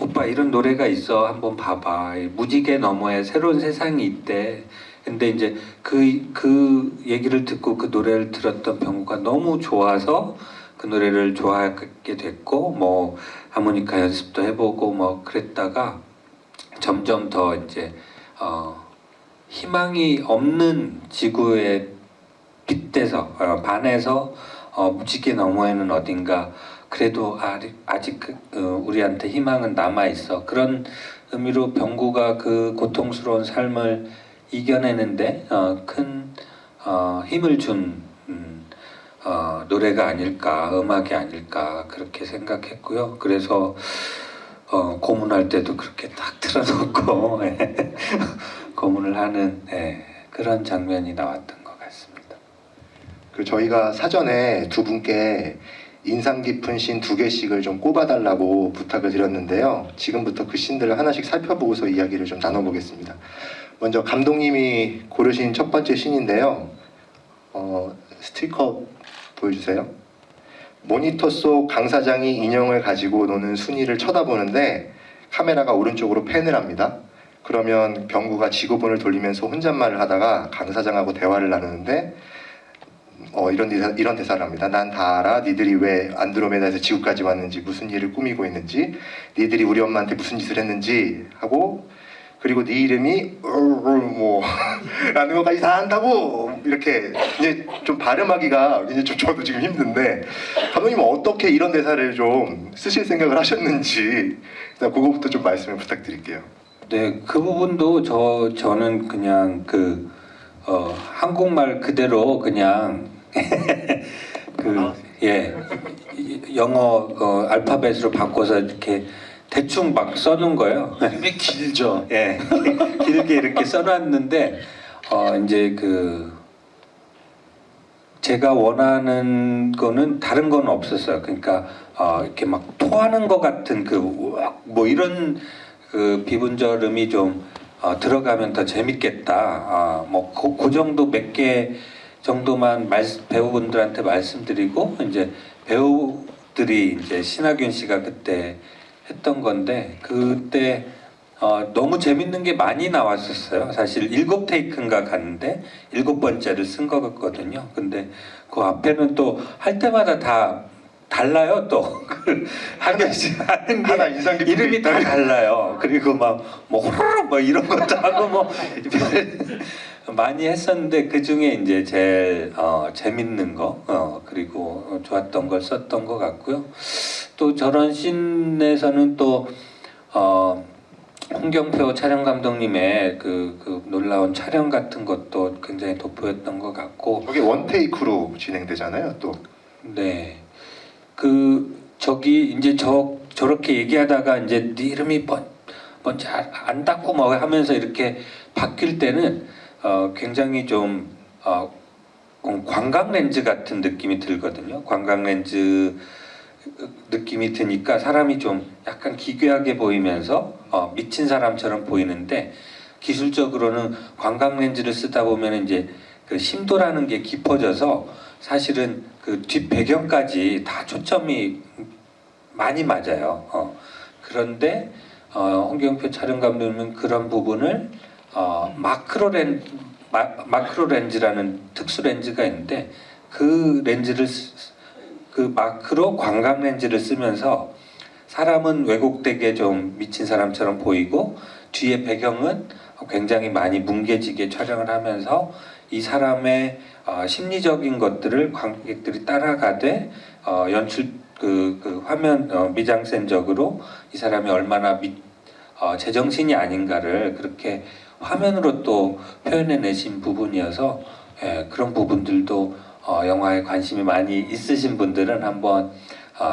오빠 이런 노래가 있어 한번 봐봐 무지개 너머에 새로운 세상이 있대. 근데 이제 그 얘기를 듣고 그 노래를 들었던 병구가 너무 좋아서 그 노래를 좋아하게 됐고 뭐 하모니카 연습도 해보고 뭐 그랬다가 점점 더 이제 희망이 없는 지구에 빗대서 반해서 무지개 너머에는 어딘가 그래도 아직 우리한테 희망은 남아 있어. 그런 의미로 병구가 그 고통스러운 삶을 이겨내는데 큰 힘을 준 노래가 아닐까, 음악이 아닐까 그렇게 생각했고요. 그래서 고문할 때도 그렇게 딱 틀어놓고 고문을 하는 그런 장면이 나왔던 것 같습니다. 그 저희가 사전에 두 분께 인상 깊은 씬 2개씩을 좀 꼽아달라고 부탁을 드렸는데요. 지금부터 그 씬들을 하나씩 살펴보고서 이야기를 좀 나눠보겠습니다. 먼저 감독님이 고르신 첫 번째 씬인데요. 스티커 보여주세요. 모니터 속 강 사장이 인형을 가지고 노는 순이를 쳐다보는데 카메라가 오른쪽으로 팬을 합니다. 그러면 병구가 지구본을 돌리면서 혼잣말을 하다가 강 사장하고 대화를 나누는데 이런 대사를 합니다. 난 다 알아. 니들이 왜 안드로메다에서 지구까지 왔는지, 무슨 일을 꾸미고 있는지, 니들이 우리 엄마한테 무슨 짓을 했는지 하고, 그리고 네 이름이 뭐 라는 것까지 다 한다고 이렇게 이제 좀 발음하기가 이제 좀 저도 지금 힘든데 감독님은 어떻게 이런 대사를 좀 쓰실 생각을 하셨는지 일단 그거부터 좀 말씀을 부탁드릴게요. 네, 그 부분도 저는 그냥 한국말 그대로 그냥 영어 알파벳으로 바꿔서 이렇게 대충 막 써놓은 거예요. 이름이 길죠. 예, 길게 이렇게 써놨는데 이제 제가 원하는 거는 다른 건 없었어요. 그러니까 이렇게 막 토하는 것 같은 뭐 이런 비분절음이 좀 들어가면 더 재밌겠다. 그 정도 몇 개 정도만 배우분들한테 말씀드리고 이제 배우들이 이제 신하균 씨가 그때 했던 건데 그때 너무 재밌는 게 많이 나왔었어요. 사실 7테이크인가 갔는데 7번째를 쓴 거 같거든요. 근데 그 앞에는 또 할 때마다 다 달라요. 또 하균 씨 하는 게 하나 인상 깊은 게 이름이 다 달라요. 그리고 막 뭐 호로록 뭐 이런 것도 하고 뭐 많이 했었는데 그 중에 이제 제일 재밌는 거 그리고 좋았던 걸 썼던 것 같고요. 또 저런 씬에서는 또 홍경표 촬영 감독님의 그 놀라운 촬영 같은 것도 굉장히 돋보였던 것 같고. 저게 원테이크로 진행되잖아요, 또. 네. 저기 이제 저렇게 얘기하다가 이제 네 이름이 뭔지 안다고 뭐 하면서 이렇게 바뀔 때는 굉장히 좀 관광 렌즈 같은 느낌이 들거든요. 관광 렌즈 느낌이 드니까 사람이 좀 약간 기괴하게 보이면서 미친 사람처럼 보이는데 기술적으로는 관광 렌즈를 쓰다 보면 이제 그 심도라는 게 깊어져서 사실은 그 뒷 배경까지 다 초점이 많이 맞아요. 그런데 홍경표 촬영 감독님은 그런 부분을 마크로 렌즈라는 특수 렌즈가 있는데 그 렌즈를 그 마크로 관광 렌즈를 쓰면서 사람은 왜곡되게 좀 미친 사람처럼 보이고 뒤에 배경은 굉장히 많이 뭉개지게 촬영을 하면서 이 사람의 심리적인 것들을 관객들이 따라가되 연출 그 화면 미장센적으로 이 사람이 얼마나 제정신이 아닌가를 그렇게 화면으로 또 표현해내신 부분이어서 그런 부분들도 영화에 관심이 많이 있으신 분들은 한번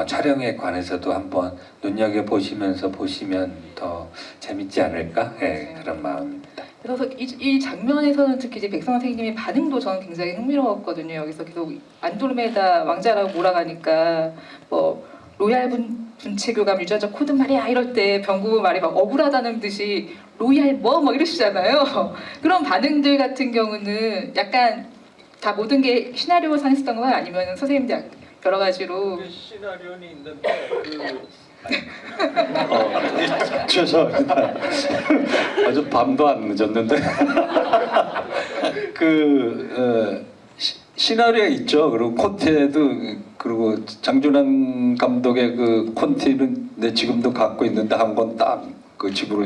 촬영에 관해서도 한번 눈여겨 보시면서 보시면 더 재밌지 않을까 그런 마음입니다. 그래서 이 장면에서는 특히 이제 백성 선생님의 반응도 저는 굉장히 흥미로웠거든요. 여기서 계속 안드로메다 왕자라고 몰아가니까 뭐 로얄 분체 교감 유전자 코드 말이야 이럴 때 병구 말이 막 억울하다는 듯이 로얄 뭐 이러시잖아요. 그런 반응들 같은 경우는 약간 다 모든 게 시나리오상 했었던 거야 아니면 선생님들 여러 가지로 시나리오는 있는데 죄송합니다. 아주 밤도 안 늦었는데 시나리오가 있죠. 그리고 콘티에도 그리고 장준환 감독의 그 콘티는 내 지금도 갖고 있는데 한 권 딱 그 집으로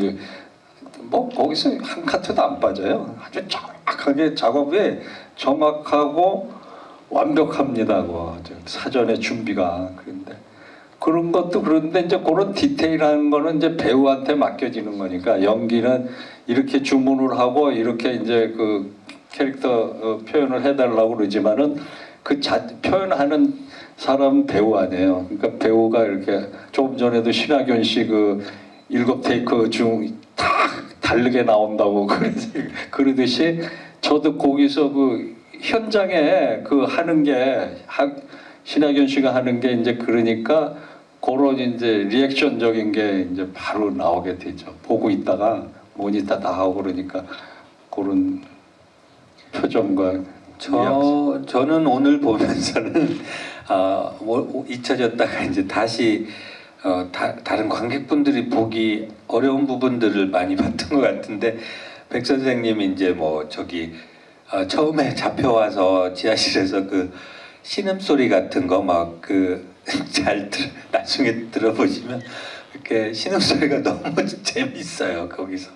뭐 거기서 한 카트도 안 빠져요. 아주 정확하게 작업이 정확하고 완벽합니다. 사전에 준비가 그런데 그런 것도 그런데 이제 그런 디테일한 거는 이제 배우한테 맡겨지는 거니까 연기는 이렇게 주문을 하고 이렇게 이제 그 캐릭터 표현을 해달라고 그러지만은 그 표현하는 사람 배우 아니에요. 그러니까 배우가 이렇게 조금 전에도 신하균 씨 그 7테이크 중 다 다르게 나온다고 그러듯이 저도 거기서 그 현장에 그 하는 게 신하균 씨가 하는 게 이제 그러니까 그런 이제 리액션적인 게 이제 바로 나오게 되죠. 보고 있다가 모니터 다 하고 그러니까 그런 표정과 저는 오늘 보면서는 뭐 잊혀졌다가 이제 다시 다른 관객분들이 보기 어려운 부분들을 많이 봤던 것 같은데 백 선생님이 이제 뭐 저기 처음에 잡혀와서 지하실에서 그 신음소리 같은 거 막 나중에 들어보시면 이렇게 신음소리가 너무 재밌어요. 거기서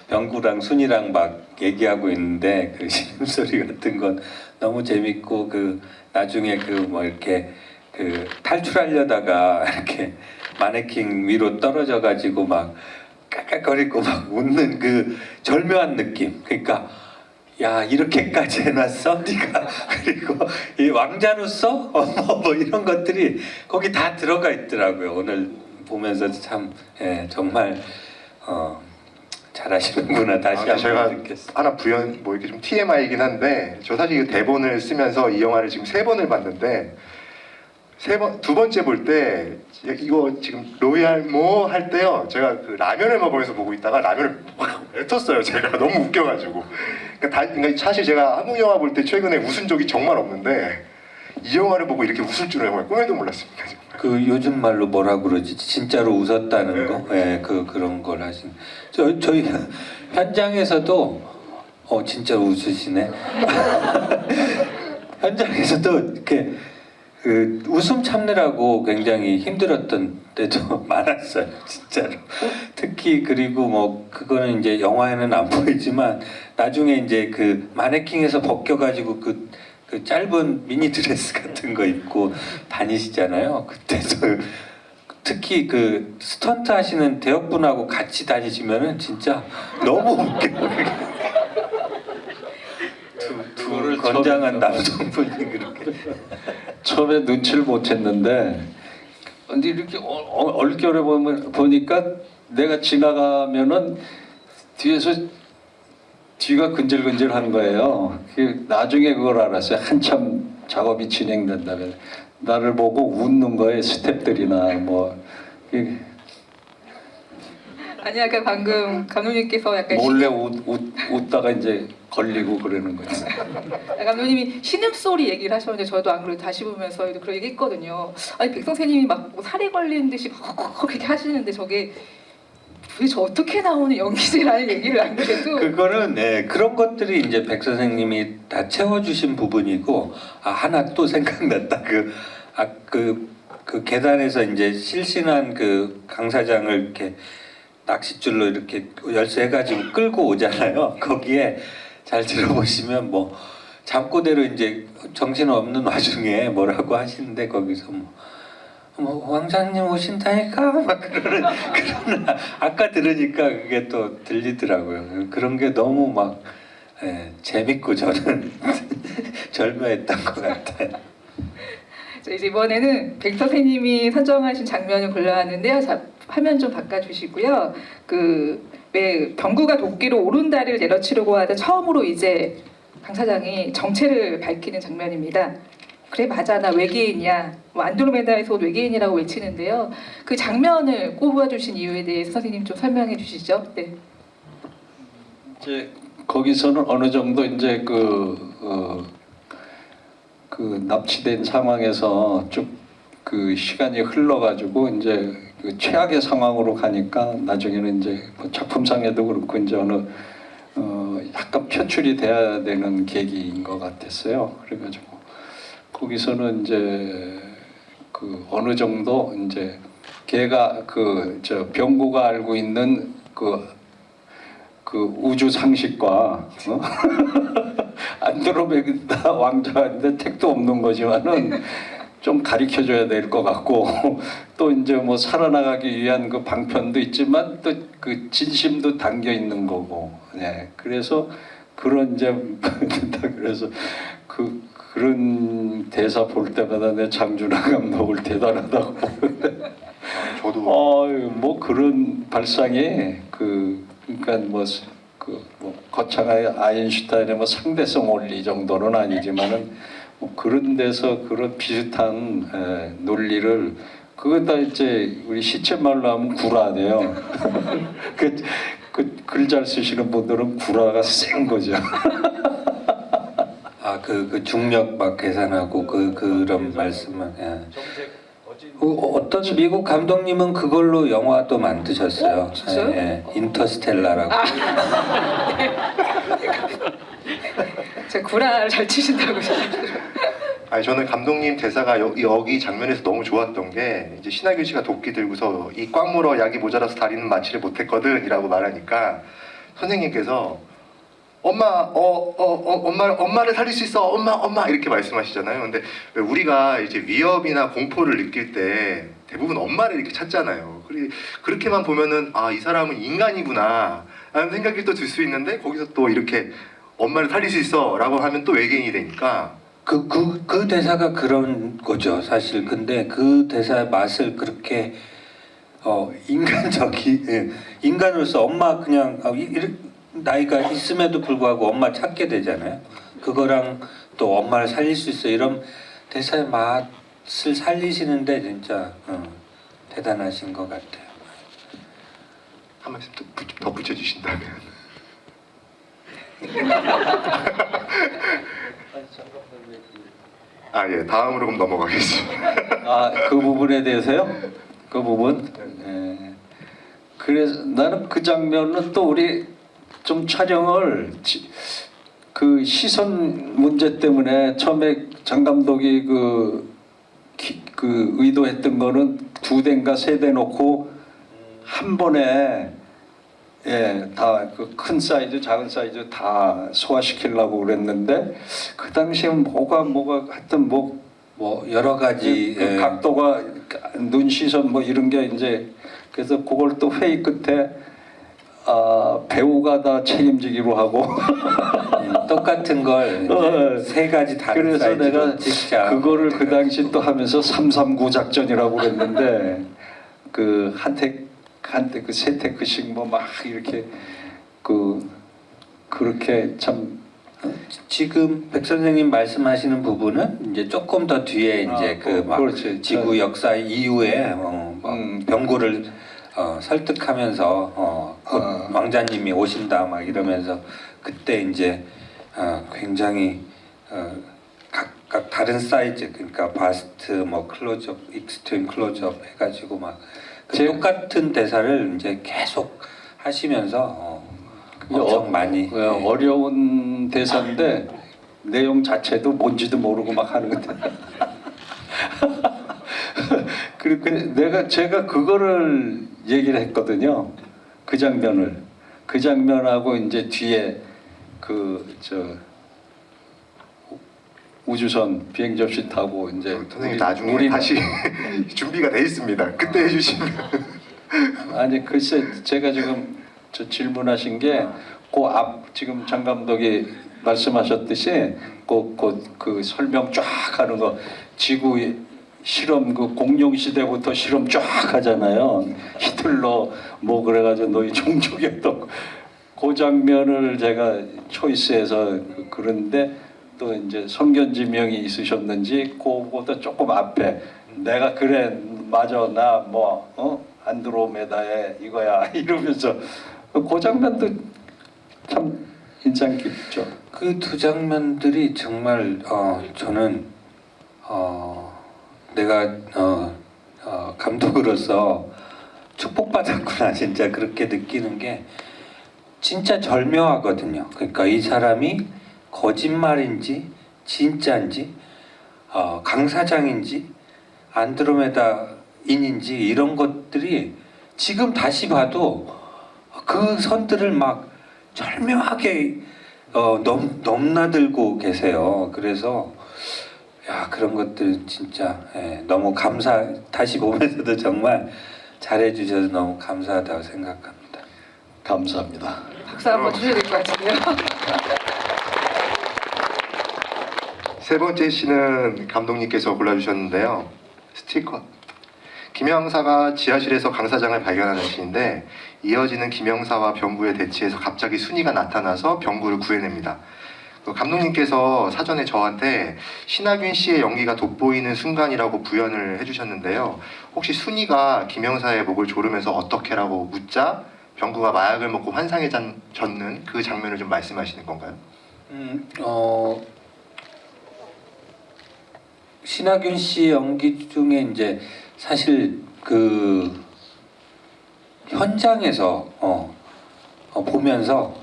병구랑 순이랑 막 얘기하고 있는데 그 신음소리 같은 건 너무 재밌고 그 나중에 그 뭐 이렇게 그 탈출하려다가 이렇게 마네킹 위로 떨어져 가지고 막 깍깍거리고 막 웃는 그 절묘한 느낌. 그러니까 야 이렇게까지 해놨어 네가 그리고 이 왕자로서 뭐 이런 것들이 거기 다 들어가 있더라고요. 오늘 보면서 참 정말 잘하시는구나 다시 제가 한번 느꼈어요. 하나 뭐 이렇게 좀 TMI이긴 한데 저 사실 이 대본을 쓰면서 이 영화를 지금 3번을 봤는데 두 번째 볼 때 이거 지금 로얄 뭐 할 때요 제가 그 라면을 먹으면서 보고 있다가 라면을 막 뱉었어요. 제가 너무 웃겨가지고 그러니까 사실 제가 한국 영화 볼 때 최근에 웃은 적이 정말 없는데 이 영화를 보고 이렇게 웃을 줄은 정말 꿈에도 몰랐습니다. 정말. 그 요즘 말로 뭐라 그러지? 진짜로 웃었다는 거? 그런 걸 하신. 저희 현장에서도 진짜 웃으시네. 현장에서도 이렇게 그 웃음 참느라고 굉장히 힘들었던 때도 많았어요, 진짜로. 특히 그리고 뭐 그거는 이제 영화에는 안 보이지만 나중에 이제 그 마네킹에서 벗겨가지고 그 짧은 미니 드레스 같은 거 입고 다니시잖아요. 그때도 특히 그 스턴트 하시는 대역분하고 같이 다니시면은 진짜 너무 웃겨요. 두 건장한 남성분이 그렇게 처음에 눈치를 못 챘는데 근데 이렇게 얼결에 보니까 내가 지나가면은 뒤가 근질근질한 거예요. 나중에 그걸 알았어요. 한참 작업이 진행된다면 나를 보고 웃는 거예요. 스태프들이나 뭐 아니 아까 방금 감독님께서 약간 몰래 웃다가 이제 걸리고 그러는 거죠. 감독님이 신음소리 얘기를 하셨는데 저도 안 그래도 다시 보면서 그런 얘기 했거든요. 아니 백 선생님이 막 살이 걸리는 듯이 그렇게 하시는데 저게 도대체 어떻게 나오는 연기지라는 얘기를 안 그래도 그거는 그런 것들이 이제 백 선생님이 다 채워주신 부분이고 하나 또 생각났다. 그 계단에서 이제 실신한 그 강 사장을 이렇게 낚싯줄로 이렇게 열쇠해가지고 끌고 오잖아요. 거기에 잘 들어보시면 뭐 잠꼬대로 이제 정신 없는 와중에 뭐라고 하시는데 거기서 뭐 왕자님 오신다니까 막 그러는 아까 들으니까 그게 또 들리더라고요. 그런 게 너무 막 재밌고 저는 절묘했던 것 같아요. 이제 이번에는 백 선생님이 선정하신 장면을 골라왔는데요. 자, 화면 좀 바꿔주시고요. 왜 병구가 도끼로 오른다리를 내려치려고 하다 처음으로 이제 강 사장이 정체를 밝히는 장면입니다. 그래 맞아 나 외계인이야. 뭐 안드로메다에서 온 외계인이라고 외치는데요. 그 장면을 꼽아주신 이유에 대해서 선생님 좀 설명해 주시죠. 네. 이제 거기서는 어느 정도 이제 그 납치된 상황에서 쭉 그 시간이 흘러가지고 이제 그 최악의 상황으로 가니까 나중에는 이제 뭐 작품상에도 그렇고 이제 어느 약간 표출이 돼야 되는 계기인 것 같았어요. 그래가지고 거기서는 이제 그 어느 정도 이제 걔가 병구가 알고 있는 그 우주 상식과 안드로메다 왕자인데 택도 없는 거지만은 좀 가르쳐줘야 될 것 같고 또 이제 뭐 살아나가기 위한 그 방편도 있지만 또 그 진심도 담겨 있는 거고, 그래서 그런 이제 그래서 그런 대사 볼 때마다 내 장준하 감독을 대단하다고 저도 뭐 그런 발상이 그러니까 뭐 거창한 아인슈타인의 뭐 상대성 원리 정도는 아니지만은 뭐 그런 데서 그런 비슷한 논리를 그거다 이제 우리 시쳇말로 하면 구라돼요. 글 잘 쓰시는 분들은 구라가 센 거죠. 그 중력 막 계산하고 그런 말씀은. 예. 어떤 미국 감독님은 그걸로 영화도 만드셨어요. 진짜요? 예, 인터스텔라라고. 제가 구라를 잘 치신다고 아니 저는 감독님 대사가 여기 장면에서 너무 좋았던 게 이제 신하균 씨가 도끼 들고서 이 꽉 물어 약이 모자라서 다리는 마취를 못했거든이라고 말하니까 선생님께서 엄마를 살릴 수 있어 엄마 이렇게 말씀하시잖아요. 근데 왜 우리가 이제 위협이나 공포를 느낄 때 대부분 엄마를 이렇게 찾잖아요. 그렇게만 보면은 아 이 사람은 인간이구나 라는 생각이 또 들 수 있는데 거기서 또 이렇게 엄마를 살릴 수 있어 라고 하면 또 외계인이 되니까 그 대사가 그런 거죠, 사실. 근데 그 대사의 맛을 그렇게 인간으로서 엄마 그냥 나이가 있음에도 불구하고 엄마 찾게 되잖아요. 그거랑 또 엄마를 살릴 수 있어 이런 대사의 맛을 살리시는데 진짜 대단하신 것 같아요. 한 말씀 더 붙여주신다면 예 다음으로 그럼 넘어가겠습니다. 그 부분에 대해서요? 그 부분? 예. 그래서 나는 그 장면은 또 우리 좀 촬영을 그 시선 문제 때문에 처음에 장 감독이 그 의도했던 거는 2대인가 3대 놓고 한 번에 다 그 큰 사이즈, 작은 사이즈 다 소화시키려고 그랬는데 그 당시에 뭐가 하여튼 뭐 여러 가지 그 각도가 눈 시선 뭐 이런 게 이제 그래서 그걸 또 회의 끝에 배우가 다 책임지기로 하고 똑같은 걸 세 가지 다른 그래서 사이즈로 내가 찍자. 그거를 그 당시 또 하면서 339 작전이라고 그랬는데 그 한 테 그 세 테크씩 뭐 막 이렇게 그렇게 참 지금 백 선생님 말씀하시는 부분은 이제 조금 더 뒤에 이제 그렇지. 지구 역사 이후에 병구를 설득하면서 곧 왕자님이 오신다 막 이러면서 그때 이제 굉장히 각각 다른 사이즈 그러니까 바스트 뭐 클로즈업, 익스트림 클로즈업 해가지고 막 똑같은 대사를 이제 계속 하시면서 엄청 많이 어려운 대사인데 내용 자체도 뭔지도 모르고 막 하는 것 같아요. 그리고 제가 그거를 얘기를 했거든요. 그 장면하고 이제 뒤에 우주선 비행 접시 타고 이제 선생님 나중에 다시 준비가 돼 있습니다. 그때 해주시면 아니 글쎄 제가 지금 질문하신 게 그 앞 지금 장 감독이 말씀하셨듯이 그 설명 쫙 하는 거 지구 실험 그 공룡 시대부터 실험 쫙 하잖아요. 히틀러 뭐 그래가지고 너희 종족이었던 그 장면을 제가 초이스해서 그런데 또 이제 성견지명이 있으셨는지 그거보다 조금 앞에 내가 그래 맞아 나 뭐 안드로메다에 이거야 이러면서 그 장면도 참 인상 깊죠. 그 두 장면들이 정말 저는 내가 감독으로서 축복받았구나 진짜 그렇게 느끼는 게 진짜 절묘하거든요. 그러니까 이 사람이 거짓말인지 진짜인지 강사장인지 안드로메다인인지 이런 것들이 지금 다시 봐도 그 선들을 막 절묘하게 넘나들고 계세요. 그래서 그런 것들 진짜 너무 다시 보면서도 정말 잘해주셔서 너무 감사하다고 생각합니다. 감사합니다. 박수 한번 주셔야 될 것 같은데요. 세 번째 시는 감독님께서 골라주셨는데요. 스티커. 김영사가 지하실에서 강사장을 발견하는 시인데 이어지는 김영사와 병구의 대치에서 갑자기 순이가 나타나서 병구를 구해냅니다. 감독님께서 사전에 저한테 신하균 씨의 연기가 돋보이는 순간이라고 부연을 해주셨는데요. 혹시 순이가 김영사의 목을 조르면서 어떻게라고 묻자 병구가 마약을 먹고 환상에 젖는 그 장면을 좀 말씀하시는 건가요? 신하균 씨 연기 중에 이제 사실 그 현장에서 보면서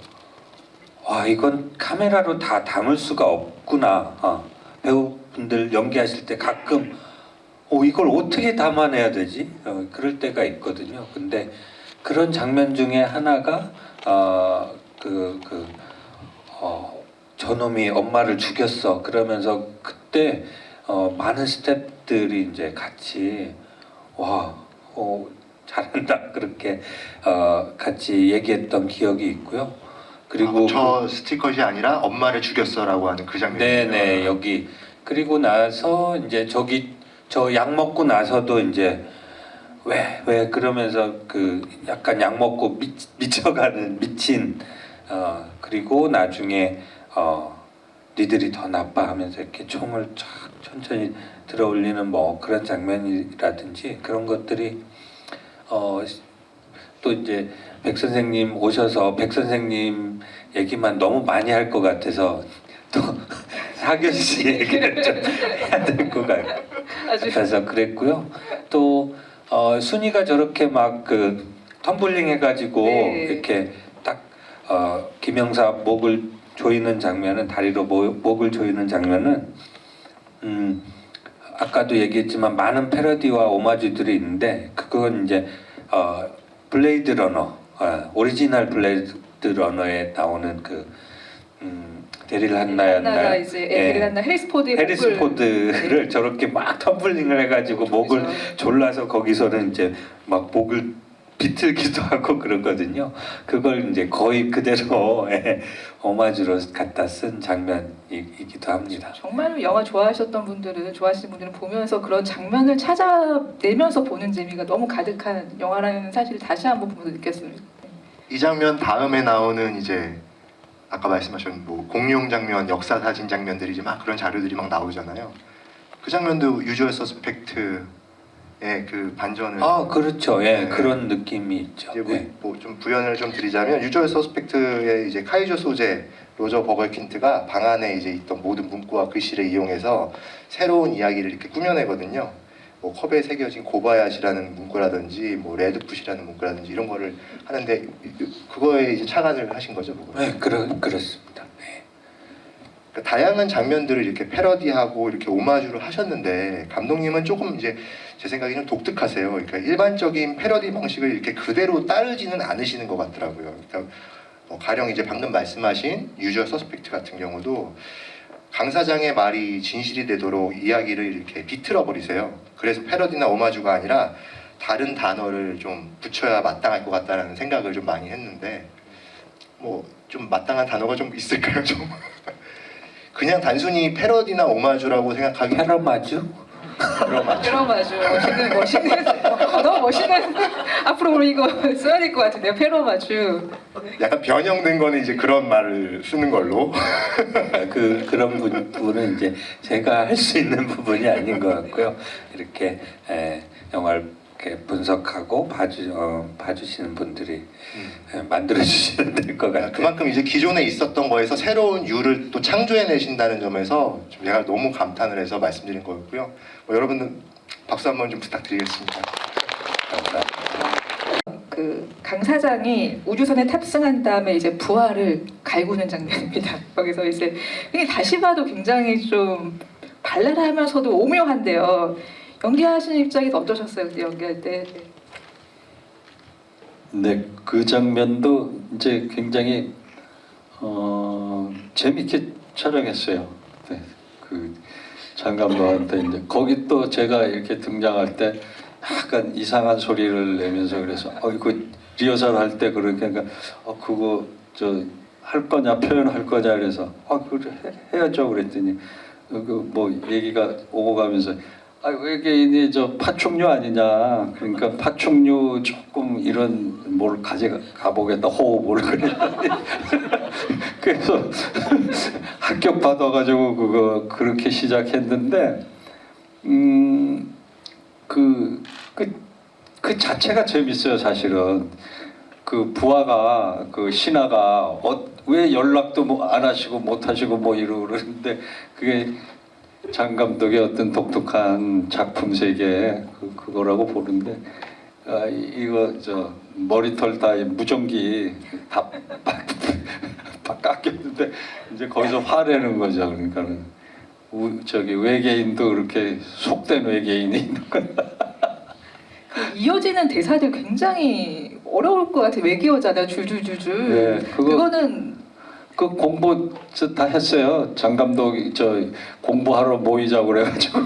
와 이건 카메라로 다 담을 수가 없구나. 배우분들 연기하실 때 가끔 이걸 어떻게 담아내야 되지? 그럴 때가 있거든요. 근데 그런 장면 중에 하나가 저놈이 엄마를 죽였어. 그러면서 그때 많은 스태프들이 이제 같이 잘한다 그렇게 같이 얘기했던 기억이 있고요. 그리고 저 스티커이 아니라 엄마를 죽였어라고 하는 그 장면. 네네 여기 그리고 나서 이제 저 약 먹고 나서도 이제 왜 그러면서 그 약간 약 먹고 미쳐가는 미친 그리고 나중에 니들이 더 나빠 하면서 이렇게 총을 쫙 천천히 들어올리는 뭐 그런 장면이라든지 그런 것들이 또 이제 백 선생님 오셔서 백 선생님 얘기만 너무 많이 할 것 같아서 또 하균 씨 얘기를 좀 해야 될 것 같아서 그랬고요. 또 순이가 저렇게 막 그 텀블링 해가지고 네. 이렇게 딱 김영사 목을 조이는 장면은 다리로 목을 조이는 장면은 아까도 얘기했지만 많은 패러디와 오마주들이 있는데 그건 이제 블레이드 러너 오리지널 블레이드 러너에 나오는 그 데릴 한나였나요? 이제 데릴 한나 해리스 포드를 저렇게 막 텀블링을 해가지고 목을 졸라서 거기서는 이제 막 목을 비틀기도 하고 그러거든요. 그걸 이제 거의 그대로 오마주로 갖다 쓴 장면이기도 합니다. 정말로 영화 좋아하시는 분들은 보면서 그런 장면을 찾아내면서 보는 재미가 너무 가득한 영화라는 사실을 다시 한번 보면서 느꼈습니다. 이 장면 다음에 나오는 이제 아까 말씀하신 뭐 공룡 장면, 역사 사진 장면들이 이제 막 그런 자료들이 막 나오잖아요. 그 장면도 유주얼 서스펙트의 그 반전을 그렇죠. 예, 네. 그런 느낌이 있죠. 이제 네. 뭐 좀 부연을 좀 드리자면 유주얼 서스펙트의 이제 카이조 소재 로저 버거킨트가 방 안에 이제 있던 모든 문구와 글씨를 이용해서 새로운 이야기를 이렇게 꾸며내거든요. 뭐 컵에 새겨진 고바야시라는 문구라든지 뭐 레드풋이라는 문구라든지 이런 거를 하는데 그거에 이제 착안을 하신 거죠, 그거. 네, 그렇습니다. 네. 그러니까 다양한 장면들을 이렇게 패러디하고 이렇게 오마주를 하셨는데 감독님은 조금 이제 제 생각에 좀 독특하세요. 그러니까 일반적인 패러디 방식을 이렇게 그대로 따르지는 않으시는 것 같더라고요. 그러니까 가령 이제 방금 말씀하신 유저 서스펙트 같은 경우도 강 사장의 말이 진실이 되도록 이야기를 이렇게 비틀어 버리세요. 그래서 패러디나 오마주가 아니라 다른 단어를 좀 붙여야 마땅할 것 같다는 생각을 좀 많이 했는데 뭐 좀 마땅한 단어가 좀 있을까요? 좀 그냥 단순히 패러디나 오마주라고 생각하기 페러마주? 멋있는 너무 멋있는 앞으로 우리 이거 써야 될 것 같은데요. 페로마주. 약간 변형된 거는 이제 그런 말을 쓰는 걸로. 그런 부분은 이제 제가 할 수 있는 부분이 아닌 것 같고요. 이렇게 영화를 이렇게 분석하고 봐주시는 분들이 만들어 주시면 될 것 같아요. 그만큼 이제 기존에 있었던 거에서 새로운 유를 또 창조해내신다는 점에서 좀 제가 너무 감탄을 해서 말씀드린 거였고요. 여러분들 박수 한번 좀 부탁드리겠습니다. 그 강 사장이 우주선에 탑승한 다음에 이제 부하를 갈구는 장면입니다. 거기서 이제 이게 다시 봐도 굉장히 좀 발랄하면서도 오묘한데요. 연기하시는 입장에서 어떠셨어요? 그때 연기할 때? 네, 그 장면도 이제 굉장히 재밌게 촬영했어요. 네, 그 장감독한테 이제 거기 또 제가 이렇게 등장할 때 약간 이상한 소리를 내면서 그래서 이거 리허설 할 때 그러니까 그거 저 할 거냐 표현할 거냐 그래서 그래 해야죠 그랬더니 그 뭐 얘기가 오고 가면서 이게 저 파충류 아니냐 그러니까 파충류 조금 이런 뭘 가보겠다 호흡을 그랬더니 그래서 충격 받아가지고 그렇게 시작했는데 그 자체가 재밌어요 사실은. 그 부하가 그 신하가 왜 연락도 안 하시고 못 하시고 뭐 이러고 그러는데 그게 장 감독의 어떤 독특한 작품 세계 그거라고 보는데 이거 저 머리털 다 무전기 다 깎였는데 이제 거기서 화내는 거죠. 그러니까는 저기 외계인도 그렇게 속된 외계인이 있는 거야. 이어지는 대사들 굉장히 어려울 것 같아요. 외계어잖아요. 줄줄줄줄. 네, 그거는 그 공부 다 했어요. 장 감독이 저 공부하러 모이자고 그래가지고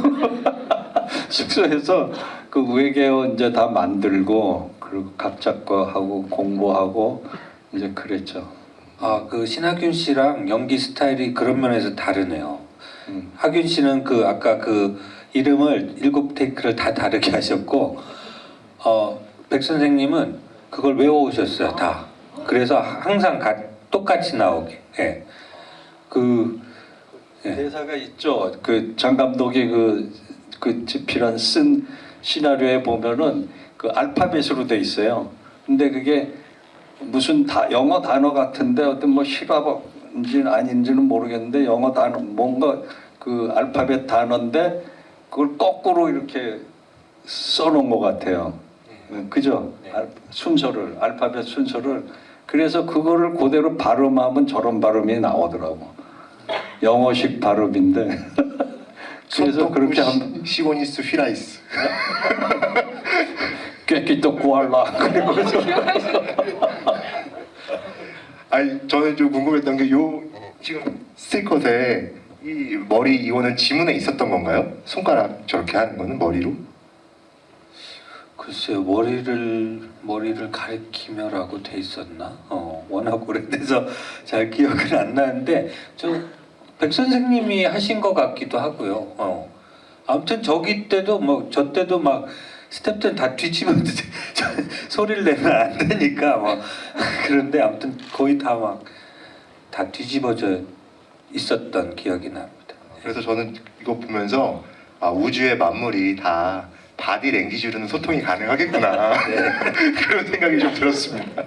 숙소에서 그 외계어 이제 다 만들고 그리고 각자 거 하고 공부하고 이제 그랬죠. 아, 그 신하균 씨랑 연기 스타일이 그런 면에서 다르네요. 하균 씨는 그 아까 그 이름을 7테이크를 다 다르게 하셨고, 백 선생님은 그걸 외워오셨어요 다. 그래서 항상 똑같이 나오게. 예. 예. 대사가 있죠. 그 장 감독이 그 집필한 쓴 시나리오에 보면은 그 알파벳으로 돼 있어요. 근데 그게 무슨 영어 단어 같은데 어떤 뭐 실화인지는 아닌지는 모르겠는데 영어 단어 뭔가 그 알파벳 단어인데 그걸 거꾸로 이렇게 써놓은 것 같아요. 그죠? 네. 순서를 알파벳 순서를 그래서 그거를 그대로 발음하면 저런 발음이 나오더라고. 영어식 발음인데 그래서 그렇게 하면 시고니스 휘라이스. 꾀끼또 구할라 그러고서 아니 저는 좀 궁금했던 게 요 지금 스틸컷에 이 머리 이거는 지문에 있었던 건가요? 손가락 저렇게 하는 거는 머리로? 글쎄요, 머리를 가리키며라고 돼 있었나? 워낙 오래돼서 잘 기억은 안 나는데 백 선생님이 하신 것 같기도 하고요. 아무튼 저기 때도 뭐 저 때도 막 스태프들은 다 뒤집어 소리를 내면 안 되니까 뭐 그런데 아무튼 거의 다 뒤집어져 있었던 기억이 납니다. 그래서 저는 이거 보면서 우주의 만물이 다 바디 랭귀지로는 소통이 가능하겠구나 그런 생각이 좀 들었습니다.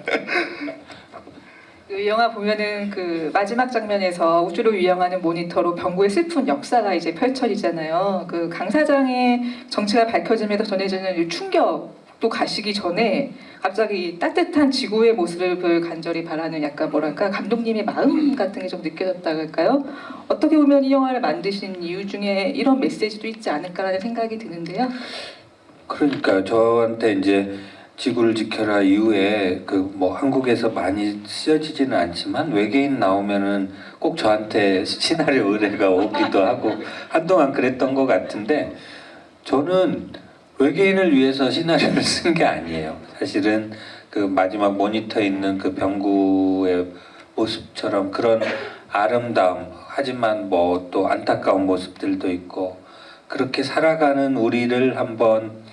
그 영화 보면은 그 마지막 장면에서 우주로 유영하는 모니터로 병구의 슬픈 역사가 이제 펼쳐지잖아요. 그 강 사장의 정체가 밝혀지면서 전해지는 이 충격도 가시기 전에 갑자기 따뜻한 지구의 모습을 간절히 바라는 약간 뭐랄까 감독님의 마음 같은 게 좀 느껴졌다 할까요? 어떻게 보면 이 영화를 만드신 이유 중에 이런 메시지도 있지 않을까라는 생각이 드는데요. 그러니까 저한테 이제 지구를 지켜라 이후에 그 뭐 한국에서 많이 쓰여지지는 않지만 외계인 나오면은 꼭 저한테 시나리오 의뢰가 오기도 하고 한동안 그랬던 것 같은데 저는 외계인을 위해서 시나리오를 쓴 게 아니에요. 사실은 그 마지막 모니터에 있는 그 병구의 모습처럼 그런 아름다움 하지만 뭐 또 안타까운 모습들도 있고 그렇게 살아가는 우리를 한번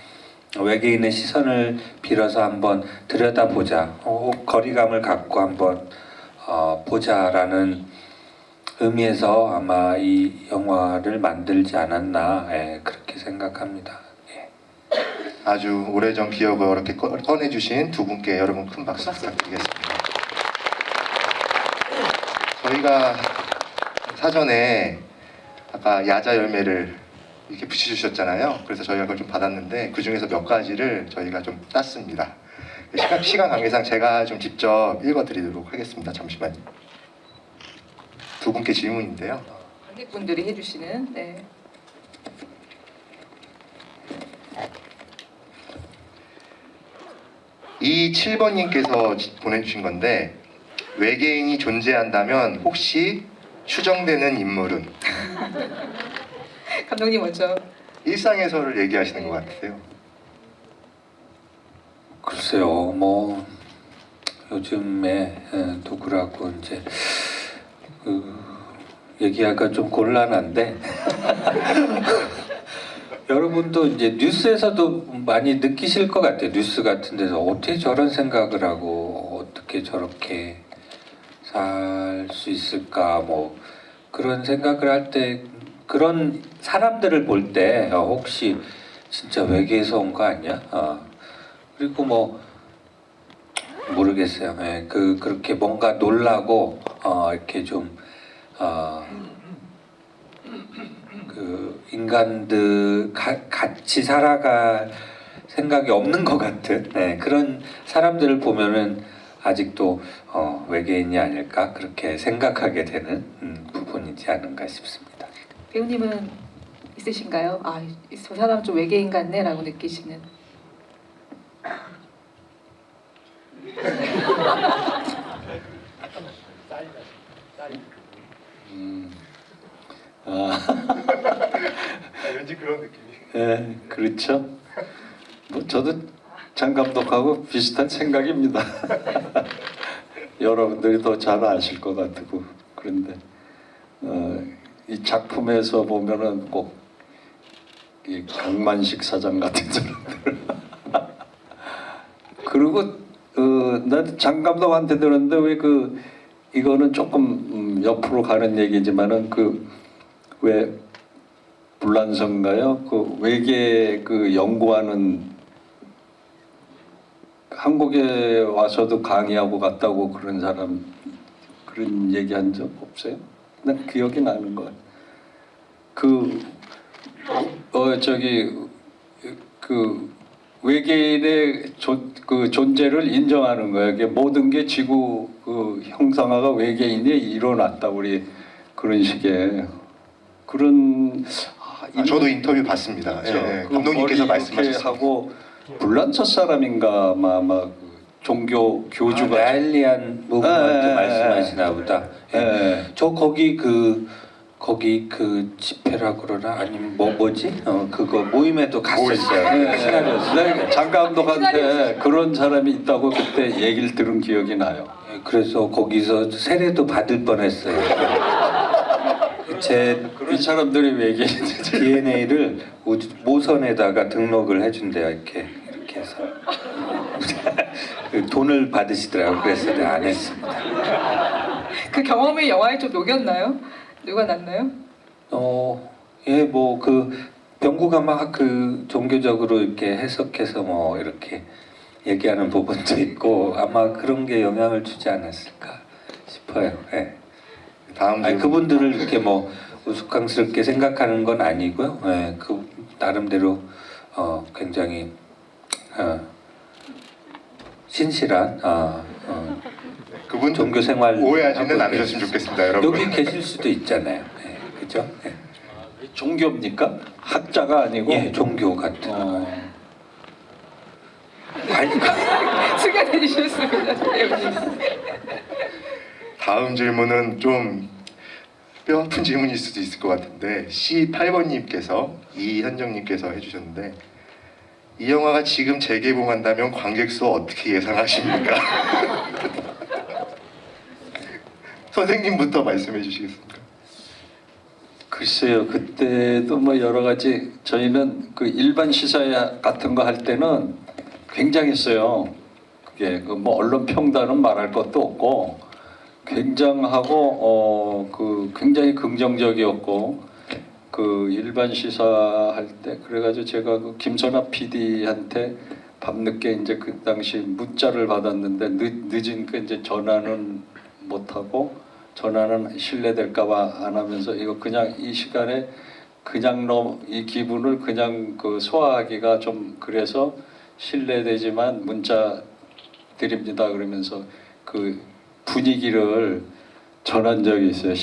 외계인의 시선을 빌어서 한번 들여다보자, 거리감을 갖고 한번 보자라는 의미에서 아마 이 영화를 만들지 않았나 그렇게 생각합니다. 예. 아주 오래전 기억을 이렇게 꺼내주신 두 분께 여러분 큰 박수 부탁드리겠습니다. 저희가 사전에 아까 야자 열매를 이렇게 붙여주셨잖아요. 그래서 저희가 그걸 좀 받았는데 그 중에서 몇 가지를 저희가 좀 땄습니다. 시간 관계상 제가 좀 직접 읽어드리도록 하겠습니다. 잠시만요. 두 분께 질문인데요. 관객분들이 해주시는 네. 이 7번님께서 보내주신 건데 외계인이 존재한다면 혹시 추정되는 인물은? 감독님 먼저. 일상에서를 얘기하시는 것 같으세요. 글쎄요, 뭐 요즘에 누구라고 이제 얘기하기가 좀 곤란한데 여러분도 이제 뉴스에서도 많이 느끼실 것 같아요. 뉴스 같은 데서 어떻게 저런 생각을 하고 어떻게 저렇게 살 수 있을까 뭐 그런 생각을 할 때 그런 사람들을 볼 때 혹시 진짜 외계에서 온 거 아니야? 그리고 뭐 모르겠어요. 예, 그렇게 뭔가 놀라고 이렇게 좀 그 인간들 같이 살아갈 생각이 없는 것 같은 그런 사람들을 보면은 아직도 외계인이 아닐까 그렇게 생각하게 되는 부분이지 않은가 싶습니다. 배우님은 있으신가요? 아, 저 사람 좀 외계인 같네라고 느끼시는. 왠지 그런 느낌이. 예, 그렇죠. 뭐 저도 장 감독하고 비슷한 생각입니다. 여러분들이 더 잘 아실 것 같고 그런데 이 작품에서 보면은 꼭 이 강만식 사장 같은 사람들. 그리고 나장 감독한테 들었는데 왜 이거는 조금 옆으로 가는 얘기지만은 왜 불란서인가요? 그 외계 연구하는 한국에 와서도 강의하고 갔다고 그런 사람 그런 얘기한 적 없어요? 난 기억이 나는 거야. 외계인의 존재를 인정하는 거야. 이게 모든 게 지구 형상화가 외계인이 일어났다 우리 그런 식의 그런. 저도 인터뷰 봤습니다. 그렇죠. 예, 감독님께서 말씀하셨습니다. 하고 불란서 사람인가 아마 종교 교주가 라일리안 무브먼트 말씀하시나 보다. 저 거기 거기 집회라 그러나 아니면 뭐지? 그거 모임에도 갔었어요. 시나리오였어요. 장 감독한테 그런 사람이 있다고 그때 얘기를 들은 기억이 나요. 그래서 거기서 세례도 받을 뻔했어요. 제 그런 사람들이 외계인 DNA를 모선에다가 등록을 해준대요. 이렇게 해서 돈을 받으시더라고요. 그래서 내가 안 했습니다. 그 경험이 영화에 좀 녹였나요? 누가 났나요? 예, 뭐 병구가 막 종교적으로 이렇게 해석해서 뭐 이렇게 얘기하는 부분도 있고 아마 그런 게 영향을 주지 않았을까 싶어요. 예. 그분들을 이렇게 뭐 우스꽝스럽게 생각하는 건 아니고요. 예, 나름대로 굉장히 신실한 그분 종교 생활 오해하지는 않으셨으면 좋겠습니다, 여러분. 여기 계실 수도 있잖아요. 예, 그죠? 예. 종교입니까? 학자가 아니고 예, 종교 같은. 수고해 주셨습니다. 배우님. 다음 질문은 좀 뼈아픈 질문일 수도 있을 것 같은데 C8번님께서 이현정님께서 해주셨는데 이 영화가 지금 재개봉한다면 관객 수 어떻게 예상하십니까? 선생님부터 말씀해 주시겠습니까? 글쎄요, 그때도 뭐 여러 가지 저희는 일반 시사회 같은 거 할 때는 굉장했어요. 그게 뭐 언론 평단은 말할 것도 없고 굉장하고 굉장히 긍정적이었고 일반 시사할 때 그래가지고 제가 김선아 PD한테 밤늦게 이제 그 당시 문자를 받았는데 늦은 이제 전화는 못 하고 전화는 실례될까봐 안 하면서 이거 그냥 이 시간에 그냥 이 기분을 그냥 소화하기가 좀 그래서 실례되지만 문자 드립니다 그러면서 분위기를 전한 적이 있어요.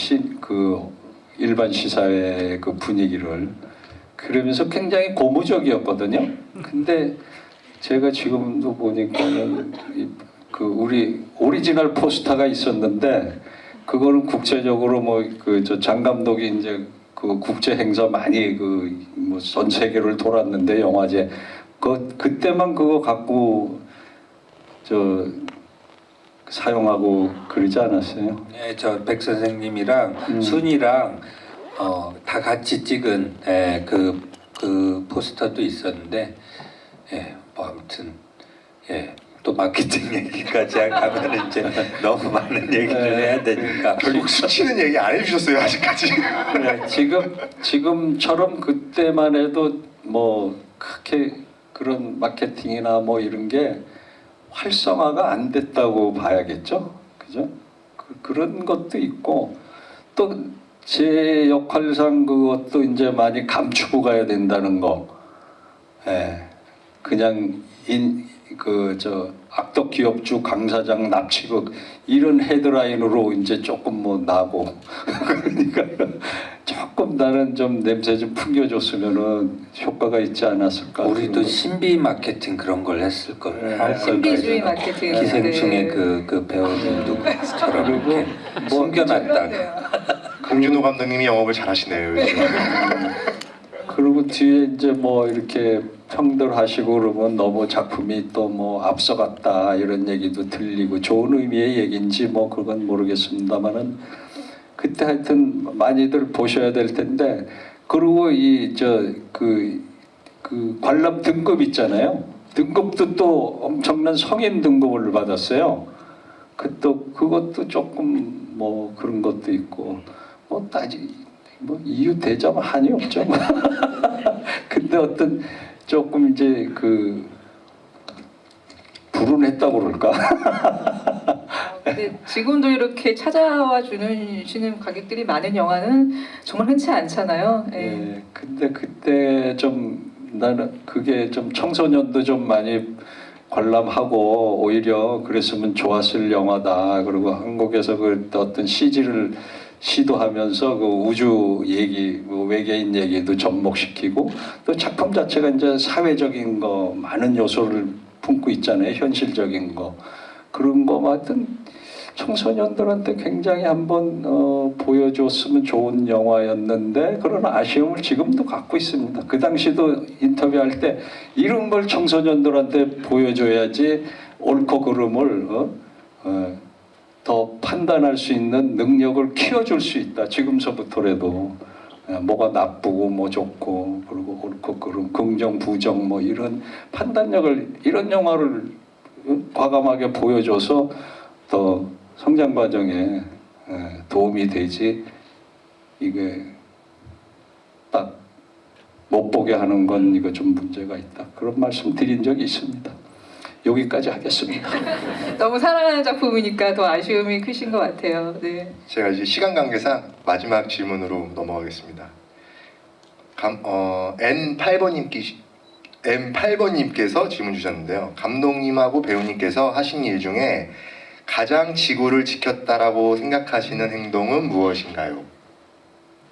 일반 시사회 분위기를 그러면서 굉장히 고무적이었거든요. 근데 제가 지금도 보니까는 우리 오리지널 포스터가 있었는데 그거는 국제적으로 장 감독이 이제 국제 행사 많이 뭐 전 세계를 돌았는데 영화제 그때만 그거 갖고 사용하고 그러지 않았어요? 네, 저 백 선생님이랑 순이랑 다 같이 찍은 그 포스터도 있었는데 뭐 아무튼 또 마케팅 얘기까지 하면 이제 너무 많은 얘기를 해야 되니까 결국 수치는 얘기 안 해주셨어요 아직까지. 네, 지금처럼 그때만 해도 뭐 크게 그런 마케팅이나 뭐 이런 게 활성화가 안 됐다고 봐야겠죠, 그죠? 그런 것도 있고 또 제 역할상 그것도 이제 많이 감추고 가야 된다는 거, 예, 그냥 악덕 기업주 강 사장 납치극 이런 헤드라인으로 이제 조금 뭐 나고 그러니까 조금 나는 좀 냄새 좀 풍겨줬으면은 효과가 있지 않았을까. 우리도 신비 마케팅 그런 걸 했을 걸. 네. 할 신비주의 거예요. 마케팅. 기생충의 네. 그 배우들 누구처럼 그리고 이렇게 뭐 숨겨놨다가 그렇네요. 강준호 감독님이 영업을 잘하시네요 요즘. 그리고 뒤에 이제 뭐 이렇게 평들 하시고 그러면 너무 작품이 또 뭐 앞서갔다 이런 얘기도 들리고 좋은 의미의 얘기인지 뭐 그건 모르겠습니다만은 그때 하여튼 많이들 보셔야 될 텐데 그리고 그 관람 등급 있잖아요. 등급도 또 엄청난 성인 등급을 받았어요. 그것도 조금 뭐 그런 것도 있고 뭐 뭐 이유 대자면 한이 없죠. 근데 어떤 조금 이제 불운했다고 그럴까? 근데 지금도 이렇게 찾아와 주시는 관객들이 많은 영화는 정말 흔치 않잖아요. 예. 예, 근데 그때 좀 나는 그게 좀 청소년도 좀 많이 관람하고 오히려 그랬으면 좋았을 영화다. 그리고 한국에서 그 어떤 CG를 시도하면서 그 우주 얘기, 뭐 외계인 얘기도 접목시키고 또 작품 자체가 이제 사회적인 거 많은 요소를 품고 있잖아요. 현실적인 거 그런 거 하여튼 청소년들한테 굉장히 한번 보여줬으면 좋은 영화였는데 그런 아쉬움을 지금도 갖고 있습니다. 그 당시도 인터뷰할 때 이런 걸 청소년들한테 보여줘야지 옳고 그름을 더 판단할 수 있는 능력을 키워줄 수 있다. 지금서부터라도 뭐가 나쁘고 뭐 좋고 그리고 옳고 그름 긍정 부정 뭐 이런 판단력을 이런 영화를 과감하게 보여줘서 더 성장 과정에 도움이 되지 이게 딱 못 보게 하는 건 이거 좀 문제가 있다. 그런 말씀 드린 적이 있습니다. 여기까지 하겠습니다. 너무 사랑하는 작품이니까 더 아쉬움이 크신 것 같아요. 네. 제가 이제 시간 관계상 마지막 질문으로 넘어가겠습니다. N8번님께서 질문 주셨는데요. 감독님하고 배우님께서 하신 일 중에 가장 지구를 지켰다라고 생각하시는 행동은 무엇인가요?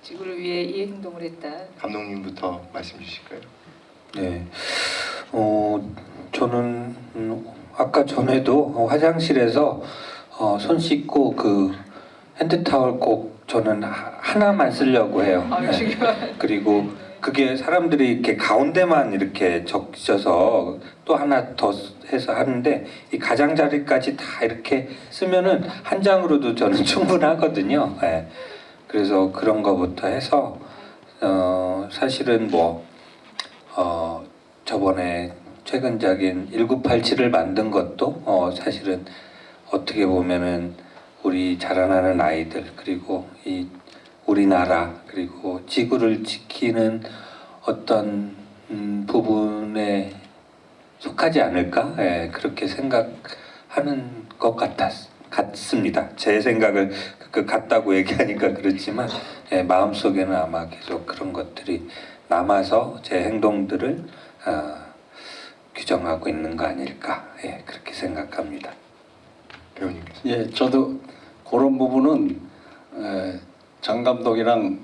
지구를 위해 이 행동을 했다. 감독님부터 말씀 주실까요? 네. 저는 아까 전에도 화장실에서 손 씻고 그 핸드타월 꼭 저는 하나만 쓰려고 해요. 아유, 중요한. 그리고 그게 사람들이 이렇게 가운데만 이렇게 적셔서 또 하나 더 해서 하는데 이 가장자리까지 다 이렇게 쓰면은 한 장으로도 저는 충분하거든요. 예. 그래서 그런 거부터 해서 사실은 뭐 저번에 최근작인 1987을 만든 것도 사실은 어떻게 보면은 우리 자라나는 아이들 그리고 이 우리나라 그리고 지구를 지키는 어떤 부분에 속하지 않을까? 예, 그렇게 생각하는 것 같습니다. 제 생각을 같다고 얘기하니까 그렇지만 마음속에는 아마 계속 그런 것들이 남아서 제 행동들을 규정하고 있는 거 아닐까? 예, 그렇게 생각합니다. 배우님께서. 예, 저도 그런 부분은 장 감독이랑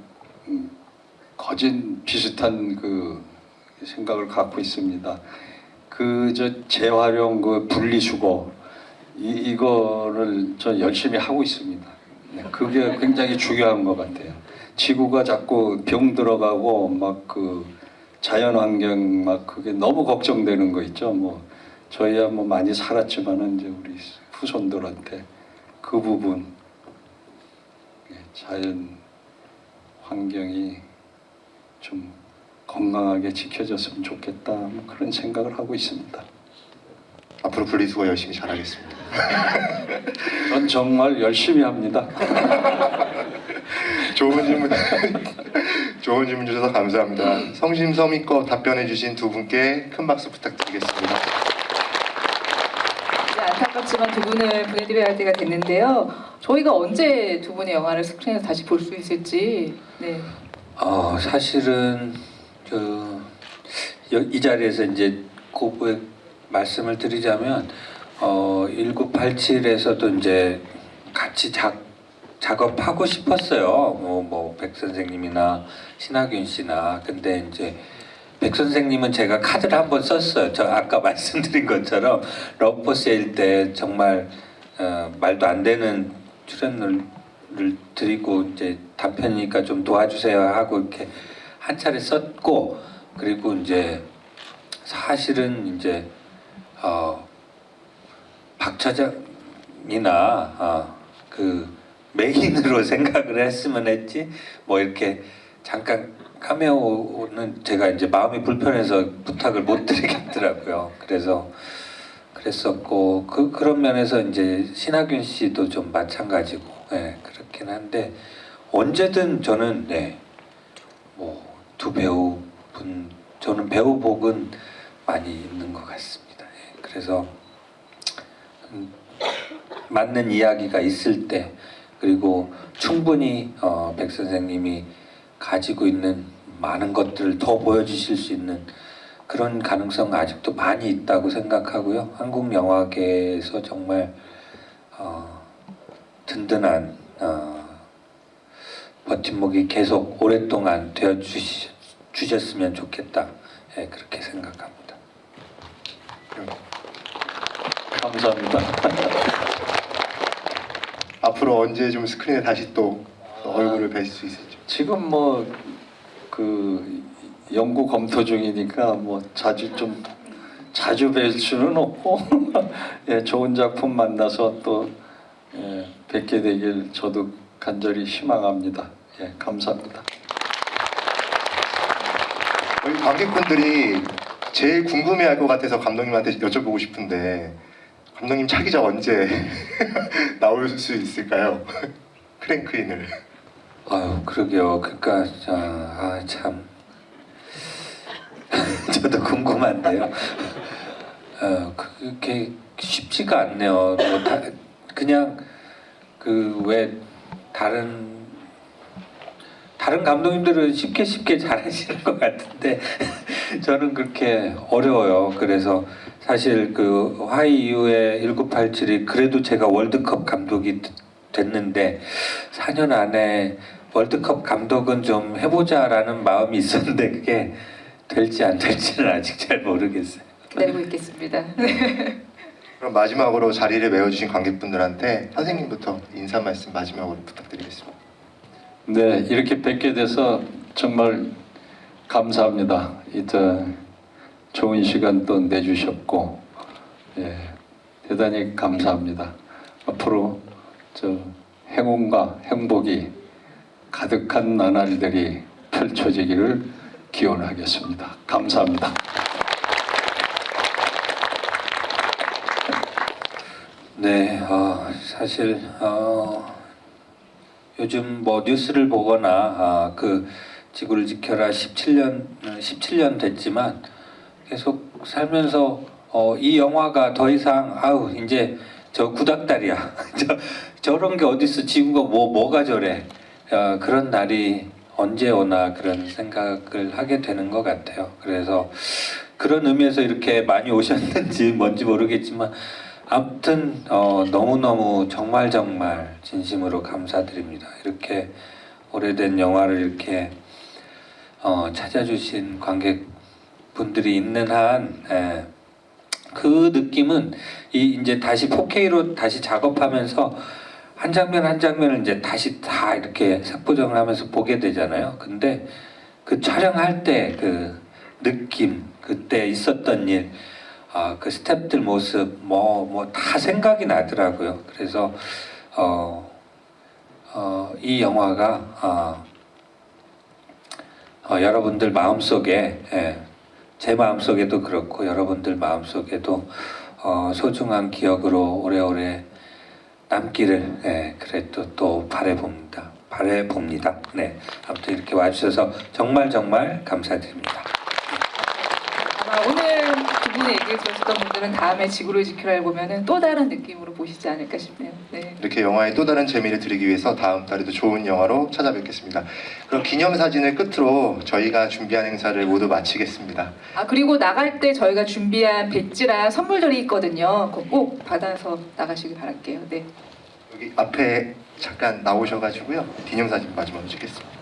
거진 비슷한 그 생각을 갖고 있습니다. 재활용 분리수거 이거를 저 열심히 하고 있습니다. 네, 그게 굉장히 중요한 것 같아요. 지구가 자꾸 병 들어가고 막 자연 환경 막 그게 너무 걱정되는 거 있죠. 뭐 저희야 뭐 많이 살았지만은 이제 우리 후손들한테 그 부분 자연 환경이 좀 건강하게 지켜졌으면 좋겠다. 뭐 그런 생각을 하고 있습니다. 앞으로 분리수거 열심히 잘하겠습니다. 전 정말 열심히 합니다. 좋은 질문 좋은 질문 주셔서 감사합니다. 성심성의껏 답변해 주신 두 분께 큰 박수 부탁드리겠습니다. 이제 안타깝지만 두 분을 보내드려야 할 때가 됐는데요. 저희가 언제 두 분의 영화를 스크린에서 다시 볼 수 있을지. 네. 사실은 이 자리에서 이제 그 말씀을 드리자면 1987에서도 이제 같이 작업하고 싶었어요. 뭐 백 선생님이나 신하균 씨나. 근데 이제 백 선생님은 제가 카드를 한번 썼어요. 저 아까 말씀드린 것처럼 러브포세일 때 정말 말도 안 되는 출연료를 드리고 이제 단편이니까 좀 도와주세요 하고 이렇게 한 차례 썼고, 그리고 이제 사실은 이제 박 처장이나 그 메인으로 생각을 했으면 했지, 뭐 이렇게 잠깐 카메오는 제가 이제 마음이 불편해서 부탁을 못 드리겠더라고요. 그래서 그랬었고, 그런 면에서 이제 신하균 씨도 좀 마찬가지고, 그렇긴 한데 언제든 저는 뭐 두 배우분, 저는 배우복은 많이 있는 것 같습니다. 그래서 맞는 이야기가 있을 때, 그리고 충분히 백 선생님이 가지고 있는 많은 것들을 더 보여주실 수 있는 그런 가능성 아직도 많이 있다고 생각하고요. 한국 영화계에서 정말 든든한 버팀목이 계속 오랫동안 되어 주셨으면 좋겠다. 그렇게 생각합니다. 감사합니다. 앞으로 언제 좀 스크린에 다시 또 얼굴을 뵐 수 있을지. 지금 뭐 그 연구 검토 중이니까 뭐 자주 뵐 수는 없고 좋은 작품 만나서 또 뵙게 되길 저도 간절히 희망합니다. 감사합니다. 우리 관객분들이 제일 궁금해할 것 같아서 감독님한테 여쭤보고 싶은데, 감독님 차기작 언제 나올 수 있을까요? 크랭크인을. 그러게요. 그러니까 참 저도 궁금한데요. 그게 쉽지가 않네요. 그냥 그 왜 다른 감독님들은 쉽게 잘하시는 것 같은데 저는 그렇게 어려워요. 그래서 사실 그 화이 이후에 1987이 그래도 제가 월드컵 감독이 됐는데 4년 안에 월드컵 감독은 좀 해보자라는 마음이 있었는데 그게 될지 안 될지는 아직 잘 모르겠어요. 기다리고 있겠습니다. 그럼 마지막으로 자리를 메워주신 관객분들한테 선생님부터 인사 말씀 마지막으로 부탁드리겠습니다. 네, 이렇게 뵙게 돼서 정말 감사합니다. 이제 좋은 시간 또 내주셨고, 대단히 감사합니다. 앞으로 행운과 행복이 가득한 나날들이 펼쳐지기를 기원하겠습니다. 감사합니다. 네, 사실 요즘 뭐 뉴스를 보거나 그 지구를 지켜라 17년 됐지만 계속 살면서 이 영화가 더 이상 이제 저 구닥다리야. 저런 게 어딨어. 지구가 뭐가 저래. 그런 날이 언제 오나 그런 생각을 하게 되는 것 같아요. 그래서 그런 의미에서 이렇게 많이 오셨는지 뭔지 모르겠지만 아무튼 너무너무 정말 진심으로 감사드립니다. 이렇게 오래된 영화를 이렇게 찾아주신 관객분들이 있는 한 그 느낌은 이제 다시 4K로 다시 작업하면서 한 장면 한 장면을 이제 다시 다 이렇게 색보정을 하면서 보게 되잖아요. 근데 그 촬영할 때 그 느낌, 그때 있었던 일, 그 스태프들 모습 뭐 다 생각이 나더라고요. 그래서 이 영화가 여러분들 마음속에 제 마음속에도 그렇고 여러분들 마음속에도 소중한 기억으로 오래오래 남기를 그래 또 바래봅니다. 네, 아무튼 이렇게 와주셔서 정말 감사드립니다. 아마 오늘 두 분의 얘기를 들으셨던 분들은 다음에 지구를 지키라를 보면은 또 다른 느낌으로 보시지 않을까 싶네요. 네. 이렇게 영화의 또 다른 재미를 드리기 위해서 다음 달에도 좋은 영화로 찾아뵙겠습니다. 그럼 기념사진을 끝으로 저희가 준비한 행사를 모두 마치겠습니다. 아 그리고 나갈 때 저희가 준비한 배지랑 선물들이 있거든요. 그거 꼭 받아서 나가시길 바랄게요. 네. 여기 앞에 잠깐 나오셔가지고요. 기념사진 마지막으로 찍겠습니다.